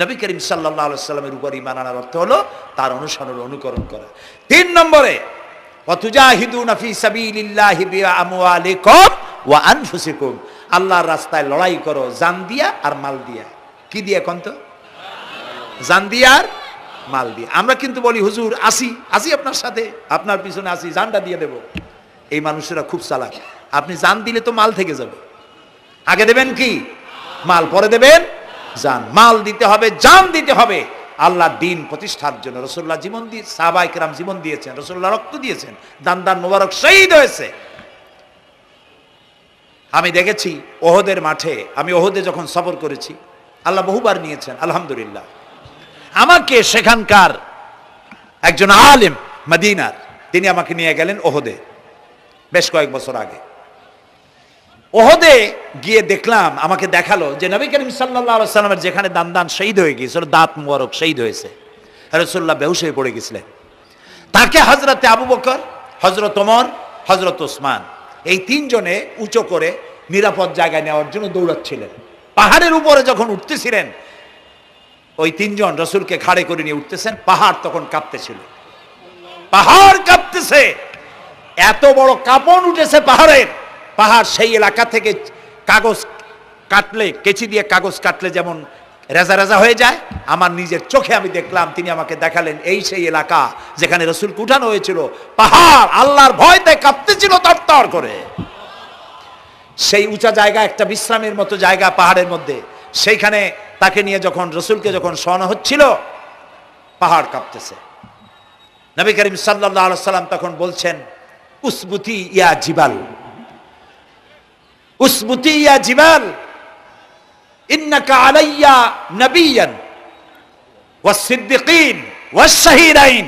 নবী করিম সাল্লাল্লাহু আলাইহি সাল্লামের উপর ঈমান আনার অর্থ হলো তার অনুসরণ অনুকরণ করা। 3 নম্বরে ওয়াতুজাহিদুনা ফি সাবিলিল্লাহি বিআমওয়ালিকুম ওয়া আনফুসিকুম, আল্লাহর রাস্তায় লড়াই করো জান দিয়া আর মাল দিয়া। কি দিয়া কোন তো? জান দিয়া আর মাল দিয়ে। আমরা কিন্তু বলি হুজুর আসি আসি আপনার সাথে, আপনার পিছনে আসি, জানটা দিয়ে দেব। এই মানুষেরা খুব চালাক। আপনি জান দিলে তো মাল থেকে যাবে। আগে দেবেন কি? মাল, পরে দেবেন জান। মাল দিতে হবে, জান দিতে হবে আল্লাহর দ্বীন প্রতিষ্ঠার জন্য। রাসূলুল্লাহ জীবন দিয়ে, সাহাবায়ে কেরাম জীবন দিয়েছেন, রাসূলুল্লাহ রক্ত দিয়েছেন, দান দান মোবারক শহীদ হয়েছে। আমি দেখেছি ওহদের মাঠে, আমি ওহদে যখন সফর করেছি, আল্লাহ বহুবার নিয়েছেন আলহামদুলিল্লাহ। আমাকে সেখানকার একজন আলেম মদিনার, তিনি আমাকে নিয়ে গেলেন ওহদে বেশ কয়েক বছর আগে। ওহদে গিয়ে দেখলাম, আমাকে দেখালো যে নবী করিম সাল্লাল্লাহু আলাইহি সাল্লামের যেখানে দান শহীদ হয়ে গিয়েছিল, দাঁত মুবারক শহীদ হয়েছে, রাসূলুল্লাহ বেহুশ হয়ে পড়ে গেছিলেন। তাকে হযরতে আবু বকর, হযরত ওমর, হযরত ওসমান এই 3 জনে উঁচু করে নিরাপদ জায়গায় নেওয়ার জন্য দৌড়াচ্ছিলেন। পাহাড়ের উপরে যখন উঠতেছিলেন, ওই 3 জন রসুলকে ঘাড়ে করে নিয়ে উঠতেছেন। পাহাড় তখন কাঁপতেছিল, পাহাড় কাঁপতেছে, এত বড় কাঁপন উঠেছে পাহাড়ের। পাহাড় সেই এলাকা থেকে কাগজ কাটলে, কেচি দিয়ে কাগজ কাটলে যেমন রেজা রেজা হয়ে যায়, আমার নিজের চোখে আমি দেখলাম। তিনি আমাকে দেখালেন এই সেই এলাকা যেখানে রসুলকে উঠানো হয়েছিল। পাহাড় আল্লাহর ভয়তে কাঁপতেছিল তরতর করে। সেই উঁচা জায়গা, একটা বিশ্রামের মতো জায়গা পাহাড়ের মধ্যে, সেইখানে তাকে নিয়ে যখন রসুলকে যখন শোয়ানো হচ্ছিল, পাহাড় কাঁপতেছে। নবী করিম সাল্লাল্লাহু আলাইহি সাল্লাম তখন বলছেন, উসবুতি ইয়া জিবাল, উসবুতি ইয়া জিবাল, ইন্নাকা আলাইয়া নবিয়ান ওয়াস সিদ্দিকিন ওয়াস শাহীদাইন।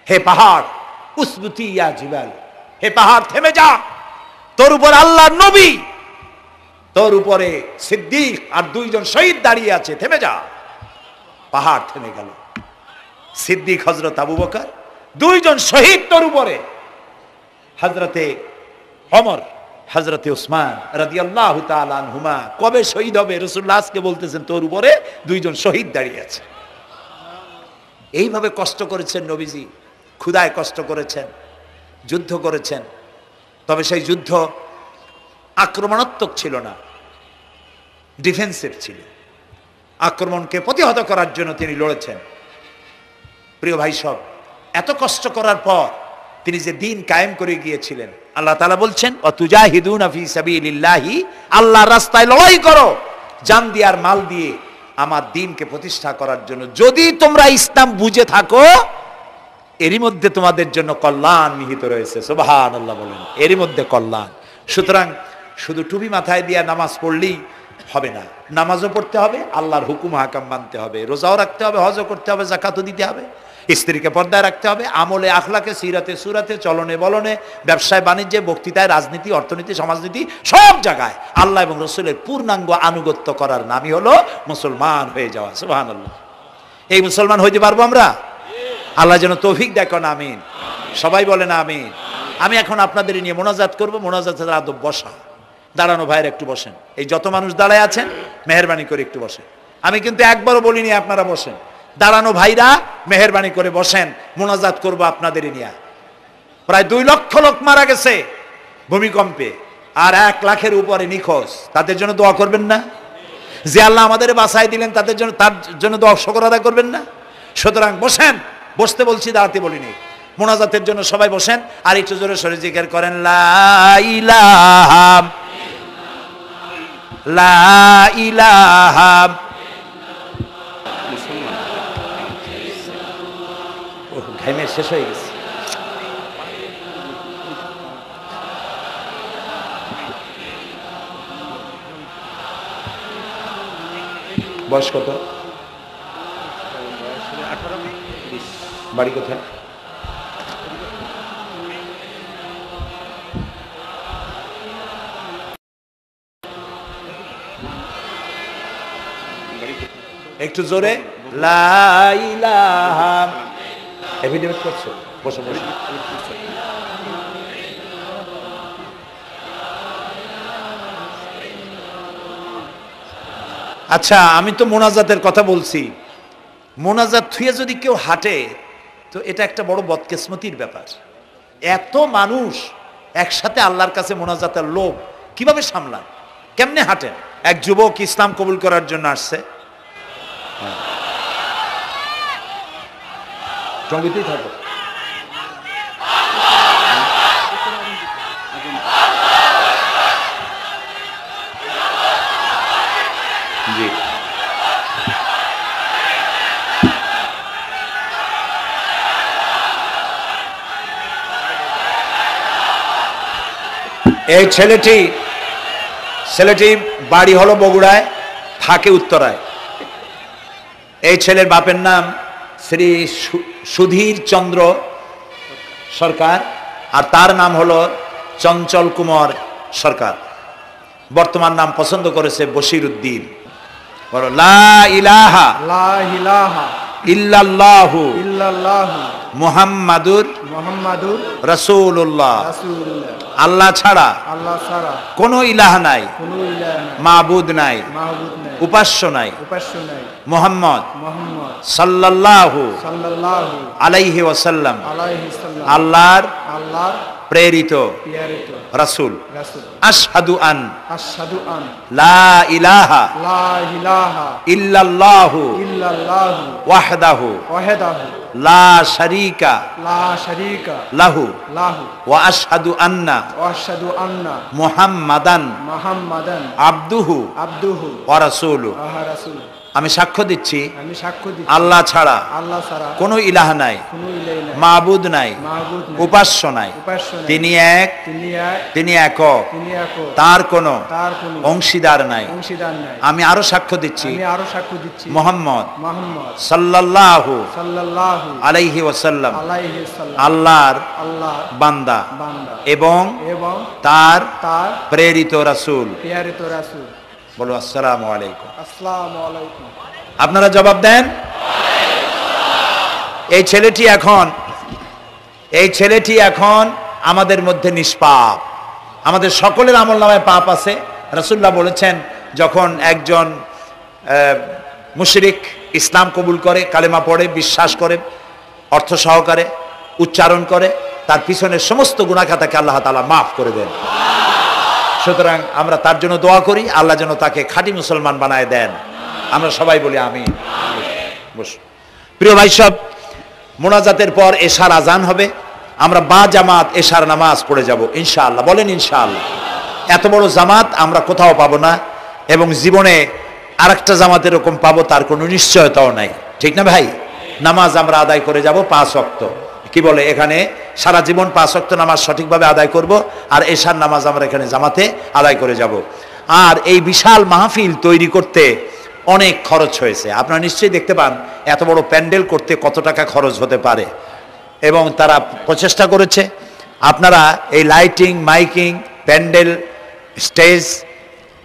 হে পাহাড়, উসবুতি ইয়া জিবাল, হে পাহাড় থেমে যা, তোর উপর আল্লাহর নবী, তোর উপরে সিদ্দিক আর 2 জন শহীদ দাঁড়িয়ে আছে, থেমে যা। পাহাড় থেমে গেল। সিদ্দিক হযরত আবু বকর, 2 জন শহীদ তোর উপরে, হযরতে ওমর, হযরতে ওসমান রাদিয়াল্লাহু তাআলা আনহুমা। কবে শহীদ হবে রাসূলুল্লাহ আজকে বলতেছেন, তোর উপরে 2 জন শহীদ দাঁড়িয়ে আছে। এইভাবে কষ্ট করেছেন নবীজি, ক্ষুধায় কষ্ট করেছেন, যুদ্ধ করেছেন। তবে সেই যুদ্ধ আক্রমণাত্মক ছিল না, ডিফেন্সিভ ছিল। আক্রমণকে প্রতিহত করার জন্য তিনি লড়েছেন। প্রিয় ভাই সব, এত কষ্ট করার পর তিনি যে দিন কায়েম করে গিয়েছিলেন, আল্লাহ তাআলা বলছেন ওয়াতুজাহিদুনা ফি সাবিলিল্লাহি, আল্লাহর রাস্তায় লড়াই করো জান দিয়ে আর মাল দিয়ে আমার দ্বীনকে প্রতিষ্ঠা করার জন্য। যদি তোমরা ইসলাম বুঝে থাকো এরই মধ্যে তোমাদের জন্য কল্যাণ নিহিত রয়েছে। সুবহানাল্লাহ বলেন, এরই মধ্যে কল্যাণ। সুতরাং শুধু টুপি মাথায় দিয়ে নামাজ পড়লেই হবে না, নামাজও পড়তে হবে, আল্লাহর হুকুম হাকাম মানতে হবে, রোজাও রাখতে হবে, হজও করতে হবে, যাকাতও দিতে হবে, স্ত্রীকে পর্দায় রাখতে হবে, আমলে আখলাকে সিরাতে সুরাতে চলনে বলনে ব্যবসায় বাণিজ্যে বক্তৃতায় রাজনীতি অর্থনীতি সমাজনীতি সব জায়গায় আল্লাহ এবং রসুলের পূর্ণাঙ্গ আনুগত্য করার নামই হলো মুসলমান হয়ে যাওয়া। সুবহানাল্লাহ। এই মুসলমান হইতে পারবো আমরা? আল্লাহ যেন তৌফিক দেখেন, আমিন। সবাই বলেন আমিন। আমি এখন আপনাদের নিয়ে মোনাজাত করবো। মোনাজাতের আদব বসা, দাঁড়ানো ভাইয়ের একটু বসেন। এই যত মানুষ দাঁড়ায় আছেন মেহেরবানি করে একটু বসেন। আমি কিন্তু একবারও বলিনি আপনারা বসেন। দাঁড়ানো ভাইরা মেহেরবানি করে বসেন, মোনাজাত করব আপনাদের নিয়ে। প্রায় 2 লক্ষ লোক মারা গেছে ভূমিকম্পে, আর 1 লাখের উপরে নিখোঁজ। তাদের জন্য দোয়া করবেন না? যে আল্লাহ আমাদের বাঁচাই দিলেন তাদের জন্য, তার জন্য দোয়া শুকর আদায় করবেন না? সুতরাং বসেন, বসতে বলছি, দাঁড়াতে বলিনি। মোনাজাতের জন্য সবাই বসেন, আর একটু জোরে সরে জিকির করেন লা ইলাহা লা ইলাহা। ঘামে শেষ হয়ে গেছে। বয়স কত? বাড়ি কোথায়? একটু জোরে লা ইলাহা। এফিডেভিট করছো? বসো বসো। আচ্ছা, আমি তো মোনাজাতের কথা বলছি। মোনাজাত থুয়ে যদি কেউ হাঁটে তো এটা একটা বড় বদকিসমতির ব্যাপার। এত মানুষ একসাথে আল্লাহর কাছে মোনাজাতের লোভ কিভাবে সামলান? কেমনে হাঁটেন? এক যুবক ইসলাম কবুল করার জন্য আসছে। সঙ্গীতেই থাকো। জি, এই ছেলেটি বাড়ি হলো বগুড়ায়, থাকে উত্তরায়। এই ছেলের বাপের নাম শ্রী সুধীর চন্দ্র সরকার, আর তার নাম হলো চঞ্চল কুমার সরকার। বর্তমান নাম পছন্দ করেছে বশির উদ্দিন। বলো লা ইলাহা ইল্লাল্লাহু মুহাম্মাদুর রাসূলুল্লাহ। আল্লাহ ছাড়া কোনো ইলাহ নাই, মাবুদ নাই, উপাস্য নাই। মুহাম্মদ সাল্লাল্লাহু আলাইহি ওয়াসাল্লাম আল্লাহর প্রেরিত রাসূল। আশহাদু আন লা ইলাহা ইল্লাল্লাহু ওয়াহদাহু লা শারীকা লাহু ওয়া আশহাদু আন্না মুহাম্মাদান আবদুহু ওয়া রাসূলুহু। আমি সাক্ষ্য দিচ্ছি আল্লাহ ছাড়া কোনো ইলাহ নাই, মাবুদ নাই, উপাস্য নাই। তিনি এক, তিনি একক, তার কোনো অংশীদার নাই। আমি আরো সাক্ষ্য দিচ্ছি মুহাম্মদ সাল্লাল্লাহু আলাইহি ওয়াসাল্লাম আল্লাহর বান্দা এবং তার প্রেরিত রাসূল। বলো আসসালামু আলাইকুম। আপনারা জবাব দেন। এই ছেলেটি এখন আমাদের মধ্যে নিষ্পাপ। আমাদের সকলের আমলনামায় পাপ আছে। রাসূলুল্লাহ বলেছেন, যখন একজন মুশরিক ইসলাম কবুল করে, কালেমা পড়ে, বিশ্বাস করে, অর্থ সহকারে উচ্চারণ করে, তার পিছনের সমস্ত গুনাহ খাতাকে আল্লাহ তাআলা মাফ করে দেন। সুতরাং আমরা তার জন্য দোয়া করি, আল্লাহ যেন তাকে খাঁটি মুসলমান বানায় দেন। আমরা সবাই বলি আমিন। প্রিয় ভাই সব, মোনাজাতের পর এশার আজান হবে, আমরা বা জামাত এশার নামাজ পড়ে যাব ইনশাআল্লাহ। বলেন ইনশাআল্লাহ। এত বড় জামাত আমরা কোথাও পাবো না, এবং জীবনে আরেকটা জামাত এরকম পাবো তার কোনো নিশ্চয়তাও নাই, ঠিক না ভাই? নামাজ আমরা আদায় করে যাব 5 ওয়াক্ত। কি বলে, এখানে সারা জীবন 5 ওয়াক্ত নামাজ সঠিকভাবে আদায় করব, আর এশার নামাজ আমরা এখানে জামাতে আদায় করে যাব। আর এই বিশাল মাহফিল তৈরি করতে অনেক খরচ হয়েছে। আপনারা নিশ্চয়ই দেখতে পান এত বড় প্যান্ডেল করতে কত টাকা খরচ হতে পারে, এবং তারা প্রচেষ্টা করেছে। আপনারা এই লাইটিং, মাইকিং, প্যান্ডেল, স্টেজ,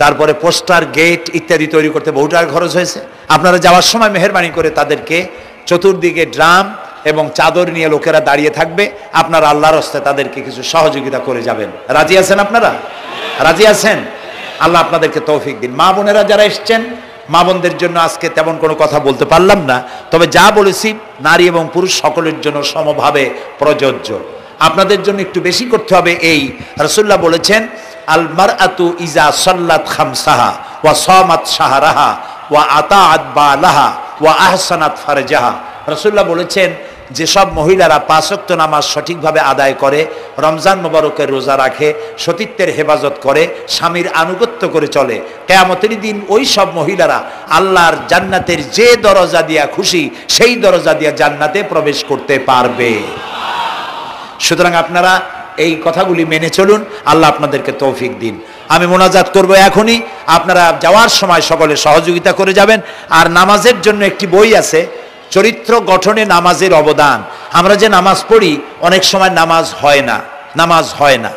তারপরে পোস্টার, গেট ইত্যাদি তৈরি করতে বহু টাকা খরচ হয়েছে। আপনারা যাওয়ার সময় মেহেরবানি করে তাদেরকে চতুর্দিকে ড্রাম এবং চাদর নিয়ে লোকেরা দাঁড়িয়ে থাকবে, আপনারা আল্লাহর হস্তে তাদেরকে কিছু সহযোগিতা করে যাবেন। রাজি আছেন আপনারা? রাজি আছেন? আল্লাহ আপনাদেরকে তৌফিক দিন। মা বোনেরা যারা এসছেন, মা বোনদের জন্য আজকে তেমন কোনো কথা বলতে পারলাম না, তবে যা বলেছি নারী এবং পুরুষ সকলের জন্য সমভাবে প্রযোজ্য। আপনাদের জন্য একটু বেশি করতে হবে। এই রাসূলুল্লাহ বলেছেন, আল মারআতু ইজা সাল্লাত খামসাহা ওয়া সামাত শাহরাহা ওয়া আতাআত বালাহা ওয়া আহসানাত ফারজাহা। রাসূলুল্লাহ বলেছেন, যেসব মহিলারা 5 ওয়াক্ত নামাজ সঠিকভাবে আদায় করে, রমজান মোবারকের রোজা রাখে, সতীত্বের হেফাজত করে, স্বামীর আনুগত্য করে চলে, কিয়ামতের দিন ওই সব মহিলারা আল্লাহর জান্নাতের যে দরজা দিয়া খুশি সেই দরজা দিয়া জান্নাতে প্রবেশ করতে পারবে। সুতরাং আপনারা এই কথাগুলি মেনে চলুন, আল্লাহ আপনাদেরকে তৌফিক দিন। আমি মোনাজাত করব এখনই, আপনারা যাওয়ার সময় সকলে সহযোগিতা করে যাবেন। আর নামাজের জন্য একটি বই আছে, চরিত্র গঠনে নামাজের অবদান। আমরা যে নামাজ পড়ি অনেক সময় নামাজ হয় না।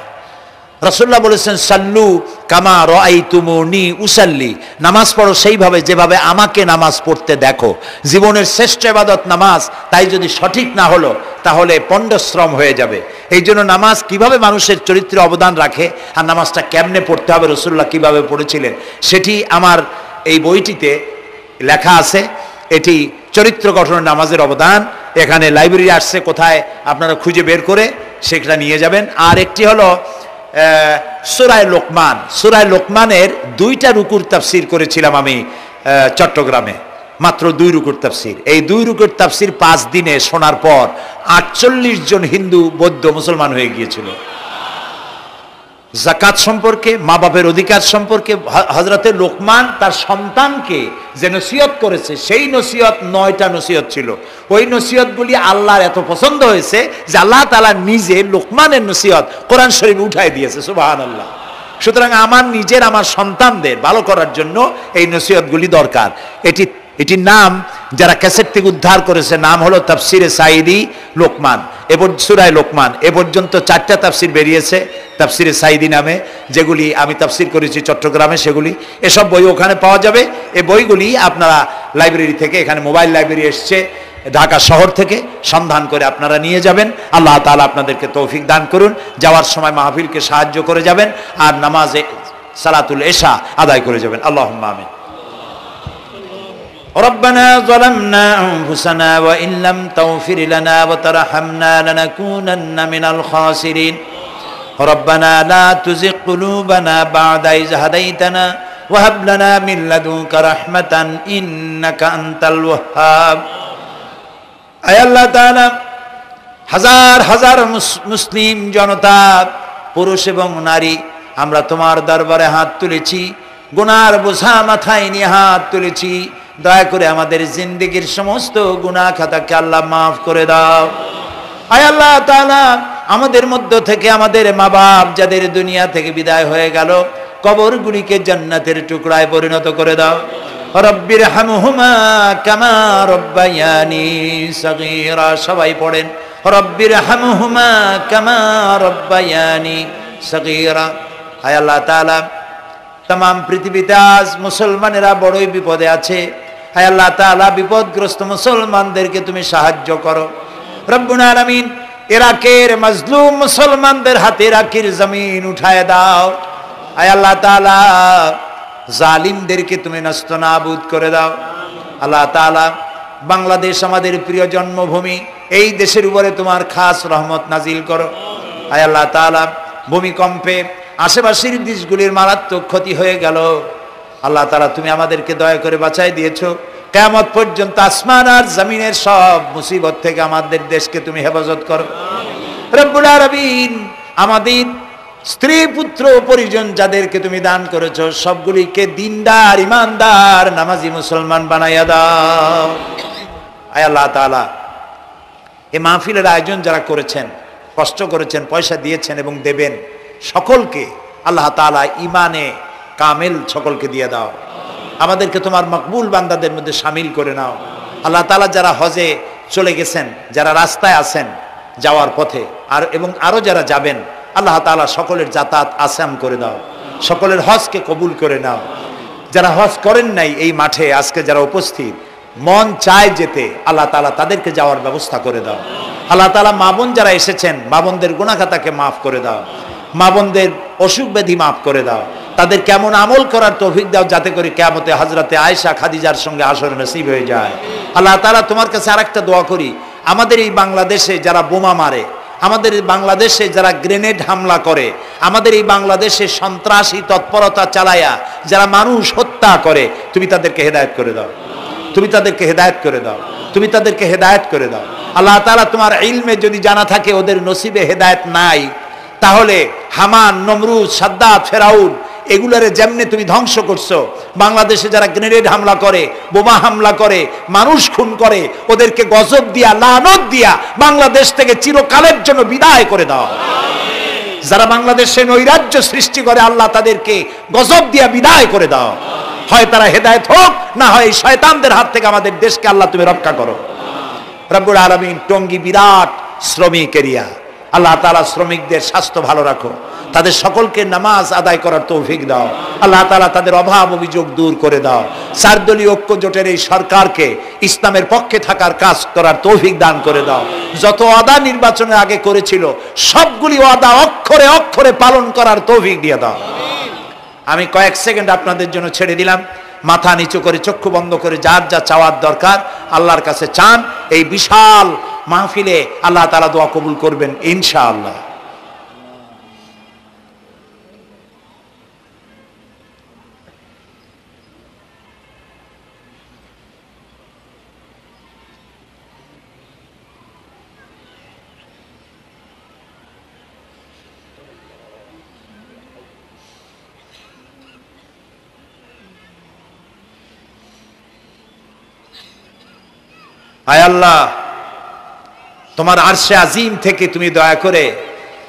রাসূলুল্লাহ বলেছেন, সাল্লু কামা রাআইতুমুনি উসাল্লি, নামাজ পড়ো সেইভাবে যেভাবে আমাকে নামাজ পড়তে দেখো। জীবনের শ্রেষ্ঠ ইবাদত নামাজ, তাই যদি সঠিক না হলো তাহলে পণ্ডশ্রম হয়ে যাবে। এই জন্য নামাজ কিভাবে মানুষের চরিত্রে অবদান রাখে, আর নামাজটা কেমনে পড়তে হবে, রাসূলুল্লাহ কিভাবে পড়েছিলেন, সেটি আমার এই বইটিতে লেখা আছে। এটি চরিত্র গঠনের নামাজের অবদান। এখানে লাইব্রেরি আসছে, কোথায় আপনারা খুঁজে বের করে সেটা নিয়ে যাবেন। আর একটি হলো সূরা লোকমান। সূরা লোকমানের 2টা রুকুর তাফসির করেছিলাম আমি চট্টগ্রামে, মাত্র 2 রুকুর তাফসির। এই 2 রুকুর তাফসির 5 দিনে শোনার পর 48 জন হিন্দু, বৌদ্ধ, মুসলমান হয়ে গিয়েছিল। যাকাত সম্পর্কে, মা বাপের অধিকার সম্পর্কে হযরতে লোকমান তার সন্তানকে যে নসিহত করেছে, সেই নসিহত 9টা নসিহত ছিল। ওই নসিহতগুলি আল্লাহর এত পছন্দ হয়েছে যে আল্লাহ তাআলা নিজে লোকমানের নসিহত কোরআন শরীফে উঠাই দিয়েছে। সুবহানাল্লাহ। সুতরাং আমার নিজের, আমার সন্তানদের ভালো করার জন্য এই নসিহতগুলি দরকার। এটির নাম যারা ক্যাসেট থেকে উদ্ধার করেছে, নাম হলো তাফসিরে সাঈদী লোকমান। এবার সূরা লোকমান এ পর্যন্ত 4টা তাফসির বেরিয়েছে তাফসিরে সাঈদী নামে, যেগুলি আমি তাফসির করেছি চট্টগ্রামে। সেগুলি, এসব বই ওখানে পাওয়া যাবে। এই বইগুলি আপনারা লাইব্রেরি থেকে, এখানে মোবাইল লাইব্রেরি এসছে ঢাকা শহর থেকে, সন্ধান করে আপনারা নিয়ে যাবেন। আল্লাহ তাআলা আপনাদেরকে তৌফিক দান করুন। যাওয়ার সময় মাহফিলকে সাহায্য করে যাবেন, আর নামাজে সালাতুল এশা আদায় করে যাবেন। আল্লাহুম্মা আমিন। ربنا ظلمنا أنفسنا وإن لم تغفر لنا وترحمنا لنكونن من الخاسرين ربنا لا تزغ قلوبنا بعد إذ هديتنا وهب لنا من لدنك رحمة إنك أنت الوهاب। আয় আল্লাহ তাআলা, হাজার হাজার মুসলিম জনতা, পুরুষ এবং নারী, আমরা তোমার দরবারে হাত তুলেছি, গুনার বোঝা মাথায় নিয়ে হাত তুলেছি। দয়া করে আমাদের জিন্দেগীর সমস্ত গুনাহ খাতাকে আল্লাহ মাফ করে দাও। আয় আল্লাহ তাআলা, আমাদের মধ্য থেকে আমাদের মা বাপ যাদের দুনিয়া থেকে বিদায় হয়ে গেল, কবরগুলিকে জান্নাতের টুকরায় পরিণত করে দাও। রব্বির হামহুমা কামা রব্বায়ানি সগীরা। সবাই পড়েন, রব্বির হামহুমা কামা রব্বায়ানি সগীরা। আয় আল্লাহ তাআলা, तमाम পৃথিবীতে আজ মুসলমানেরা বড়ই বিপদে আছে। হায় আল্লাহ তাআলা, বিপদগ্রস্ত মুসলমানদেরকে তুমি সাহায্য করো রব্বুল আলামিন। ইরাকের মাজলুম মুসলমানদের হাতে ইরাকের জমিন উঠায় দাও। হায় আল্লাহ তাআলা, জালিমদেরকে তুমি নস্তনাবুদ করে দাও। আল্লাহ তাআলা, বাংলাদেশ আমাদের প্রিয় জন্মভূমি, এই দেশের উপরে তোমার খাস রহমত নাজিল করো। হায় আল্লাহ তাআলা, ভূমিকম্পে আশেপাশের দেশগুলির মারাত্মক ক্ষতি হয়ে গেল। আল্লাহ তাআলা, তুমি আমাদেরকে দয়া করে বাঁচাই দিয়েছো। কিয়ামত পর্যন্ত আসমান আর জমিনের সব মুসিবত থেকে আমাদের দেশকে তুমি হেফাজত করো রব্বুল আলামিন। আমাদের স্ত্রী পুত্র পরিজন যাদেরকে তুমি দান করেছো সবগুলিকে দিনদার ইমানদার নামাজি মুসলমান বানাইয়া দাও। আয় আল্লাহ তাআলা, এই মাহফিলের আয়োজন যারা করেছেন, কষ্ট করেছেন, পয়সা দিয়েছেন এবং দেবেন, সকলকে আল্লাহ তাআলা ইমানে কামেল সকলকে দিয়ে দাও। আমাদেরকে তোমার মকবুল বান্দাদের মধ্যে শামিল করে নাও। আল্লাহ তাআলা যারা হজে চলে গেছেন, যারা রাস্তায় আছেন যাওয়ার পথে, আর এবং আরো যারা যাবেন, আল্লাহ তাআলা সকলের যাতায়াত আসান করে দাও, সকলের হজকে কবুল করে নাও। যারা হজ করেন নাই এই মাঠে আজকে যারা উপস্থিত, মন চায় যেতে, আল্লাহ তাআলা তাদেরকে যাওয়ার ব্যবস্থা করে দাও। আল্লাহ তাআলা মা বোন যারা এসেছেন, মা বোনদের গুনাহ খাতাকে মাফ করে দাও, মা বোনদের অসুখ ব্যাধি মাফ করে দাও, তাদের কেমন আমল করার তৌফিক দাও যাতে করে কিয়ামতে হযরতে আয়েশা খাদিজার সঙ্গে আসর নসিব হয়ে যায়। আল্লাহ তাআলা তোমার কাছে আরেকটা দোয়া করি, আমাদের এই বাংলাদেশে যারা বোমা মারে, আমাদের বাংলাদেশে যারা গ্রেনেড হামলা করে, আমাদের এই বাংলাদেশে সন্ত্রাসী তৎপরতা চালায়া যারা মানুষ হত্যা করে, তুমি তাদেরকে হেদায়েত করে দাও, তুমি তাদেরকে হেদায়েত করে দাও, তুমি তাদেরকে হেদায়েত করে দাও। আল্লাহ তাআলা তোমার ইলমে যদি জানা থাকে ওদের নসিবে হেদায়েত নাই, তাহলে হামান, নমরুদ, সাদ্দাত, ফেরাউন এগুলারে যেমনে তুমি ধ্বংস করছো, বাংলাদেশে যারা গ্রেনেড হামলা করে, বোমা হামলা করে, মানুষ খুন করে, ওদেরকে গজব দিয়া, লানত দিয়া বাংলাদেশ থেকে চিরকালের জন্য বিদায় করে দাও। যারা বাংলাদেশে নৈরাজ্য সৃষ্টি করে, আল্লাহ তাদেরকে গজব দিয়া বিদায় করে দাও। হয় তারা হেদায়েত হোক, না হয় এই শয়তানদের হাত থেকে আমাদের দেশকে আল্লাহ তুমি রক্ষা করো। রব্বুল আলামিন, টঙ্গী বিরাট শ্রমিক এরিয়া, আল্লাহ তাআলা শ্রমিকদের স্বাস্থ্য ভালো রাখো, তাদের সকলকে নামাজ আদায় করার তৌফিক দাও। আল্লাহ তাআলা তাদের অভাব অভিযোগ দূর করে দাও। চারদলীয় ঐক্য জোটের এই সরকারকে ইসলামের পক্ষে থাকার কাজ করার তৌফিক দান করে দাও। যত ওয়াদা নির্বাচনের আগে করেছিল সবগুলি ওয়াদা অক্ষরে অক্ষরে পালন করার তৌফিক দিয়ে দাও। আমি কয়েক সেকেন্ড আপনাদের জন্য ছেড়ে দিলাম, মাথা নিচু করে চক্ষু বন্ধ করে যার যা চাওয়ার দরকার আল্লাহর কাছে চান। এই বিশাল মাহফিলে আল্লাহ তাআলা দোয়া কবুল করবেন ইনশাআল্লাহ। আয় আল্লাহ, তোমার আরশে আজিম থেকে তুমি দয়া করে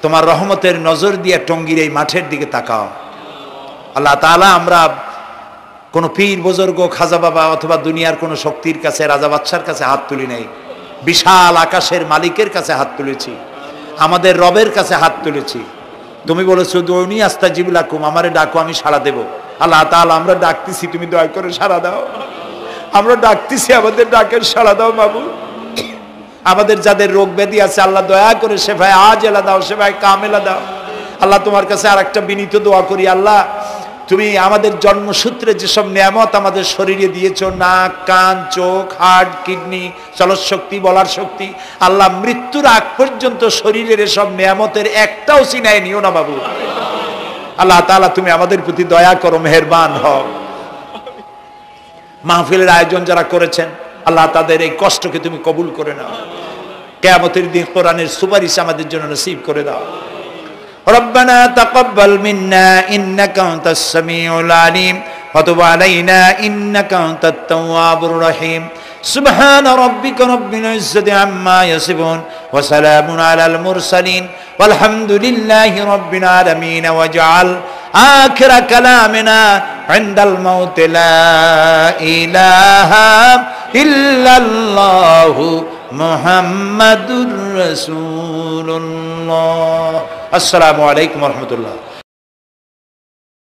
তোমার রহমতের নজর দিয়ে টঙ্গীর এই মাঠের দিকে তাকাও। আল্লাহ তাআলা, আমরা কোনো পীর বুজুর্গ, খাজা বাবা অথবা দুনিয়ার কোনো শক্তির কাছে, রাজা বাদশার কাছে হাত তুলি নাই, বিশাল আকাশের মালিকের কাছে হাত তুলেছি, আমাদের রবের কাছে হাত তুলেছি। তুমি বলেছো দুনি আস্তাজিবু লাকুম, আমারে ডাকো আমি সাড়া দেব। আল্লাহ তাআলা, আমরা ডাকতেছি, তুমি দয়া করে সাড়া দাও। আমরা ডাকতেছি, আমাদের ডাকের সাড়া দাও মাবুদ। আমাদের যাদের রোগ ব্যাধি আছে আল্লাহ দয়া করে শেফায়ে আজেলা দাও, শেফায়ে কামেলা দাও। আল্লাহ তোমার কাছে আরেকটা বিনীত দোয়া করি, আল্লাহ তুমি আমাদের জন্মসূত্রে যেসব নিয়ামত আমাদের শরীরে দিয়েছো, নাক, কান, চোখ, হার্ট, কিডনি, চলৎ শক্তি, বলার শক্তি, আল্লাহ মৃত্যুর আগ পর্যন্ত শরীরের এসব নিয়ামতের একটাও ছিনায় নিও না বাবু। আল্লাহ তাআলা তুমি আমাদের প্রতি দয়া করো, মেহেরবান হও। মাহফিলের আয়োজন যারা করেছেন আল্লাহ তাদের এই কষ্টকে তুমি কবুল করে নাও। কিয়ামতের দিন কোরআনের সুপারিশ আমাদের জন্য নসিব করে দাও। রব্বানা তাকাব্বাল মিন্না ইন্নাকা আনতাস সামিউল আলিম ওয়া তুব আলাইনা ইন্নাকা আনতাত তাওয়াবুর রহিম। সুবহান রাব্বিকা রাব্বিল ইজ্জাতি আম্মা ইয়াসিফুন ওয়া সালামুন আলাল মুরসালিন ওয়ালহামদুলিল্লাহি রাব্বিল আলামিন। ওয়াজআল আখিরা কালামিনা ইনদাল মাউত লা ইলাহা ইল্লাল্লাহু মুহাম্মাদুর রাসূলুল্লাহ। আসসালামু আলাইকুম ওয়া রাহমাতুল্লাহ।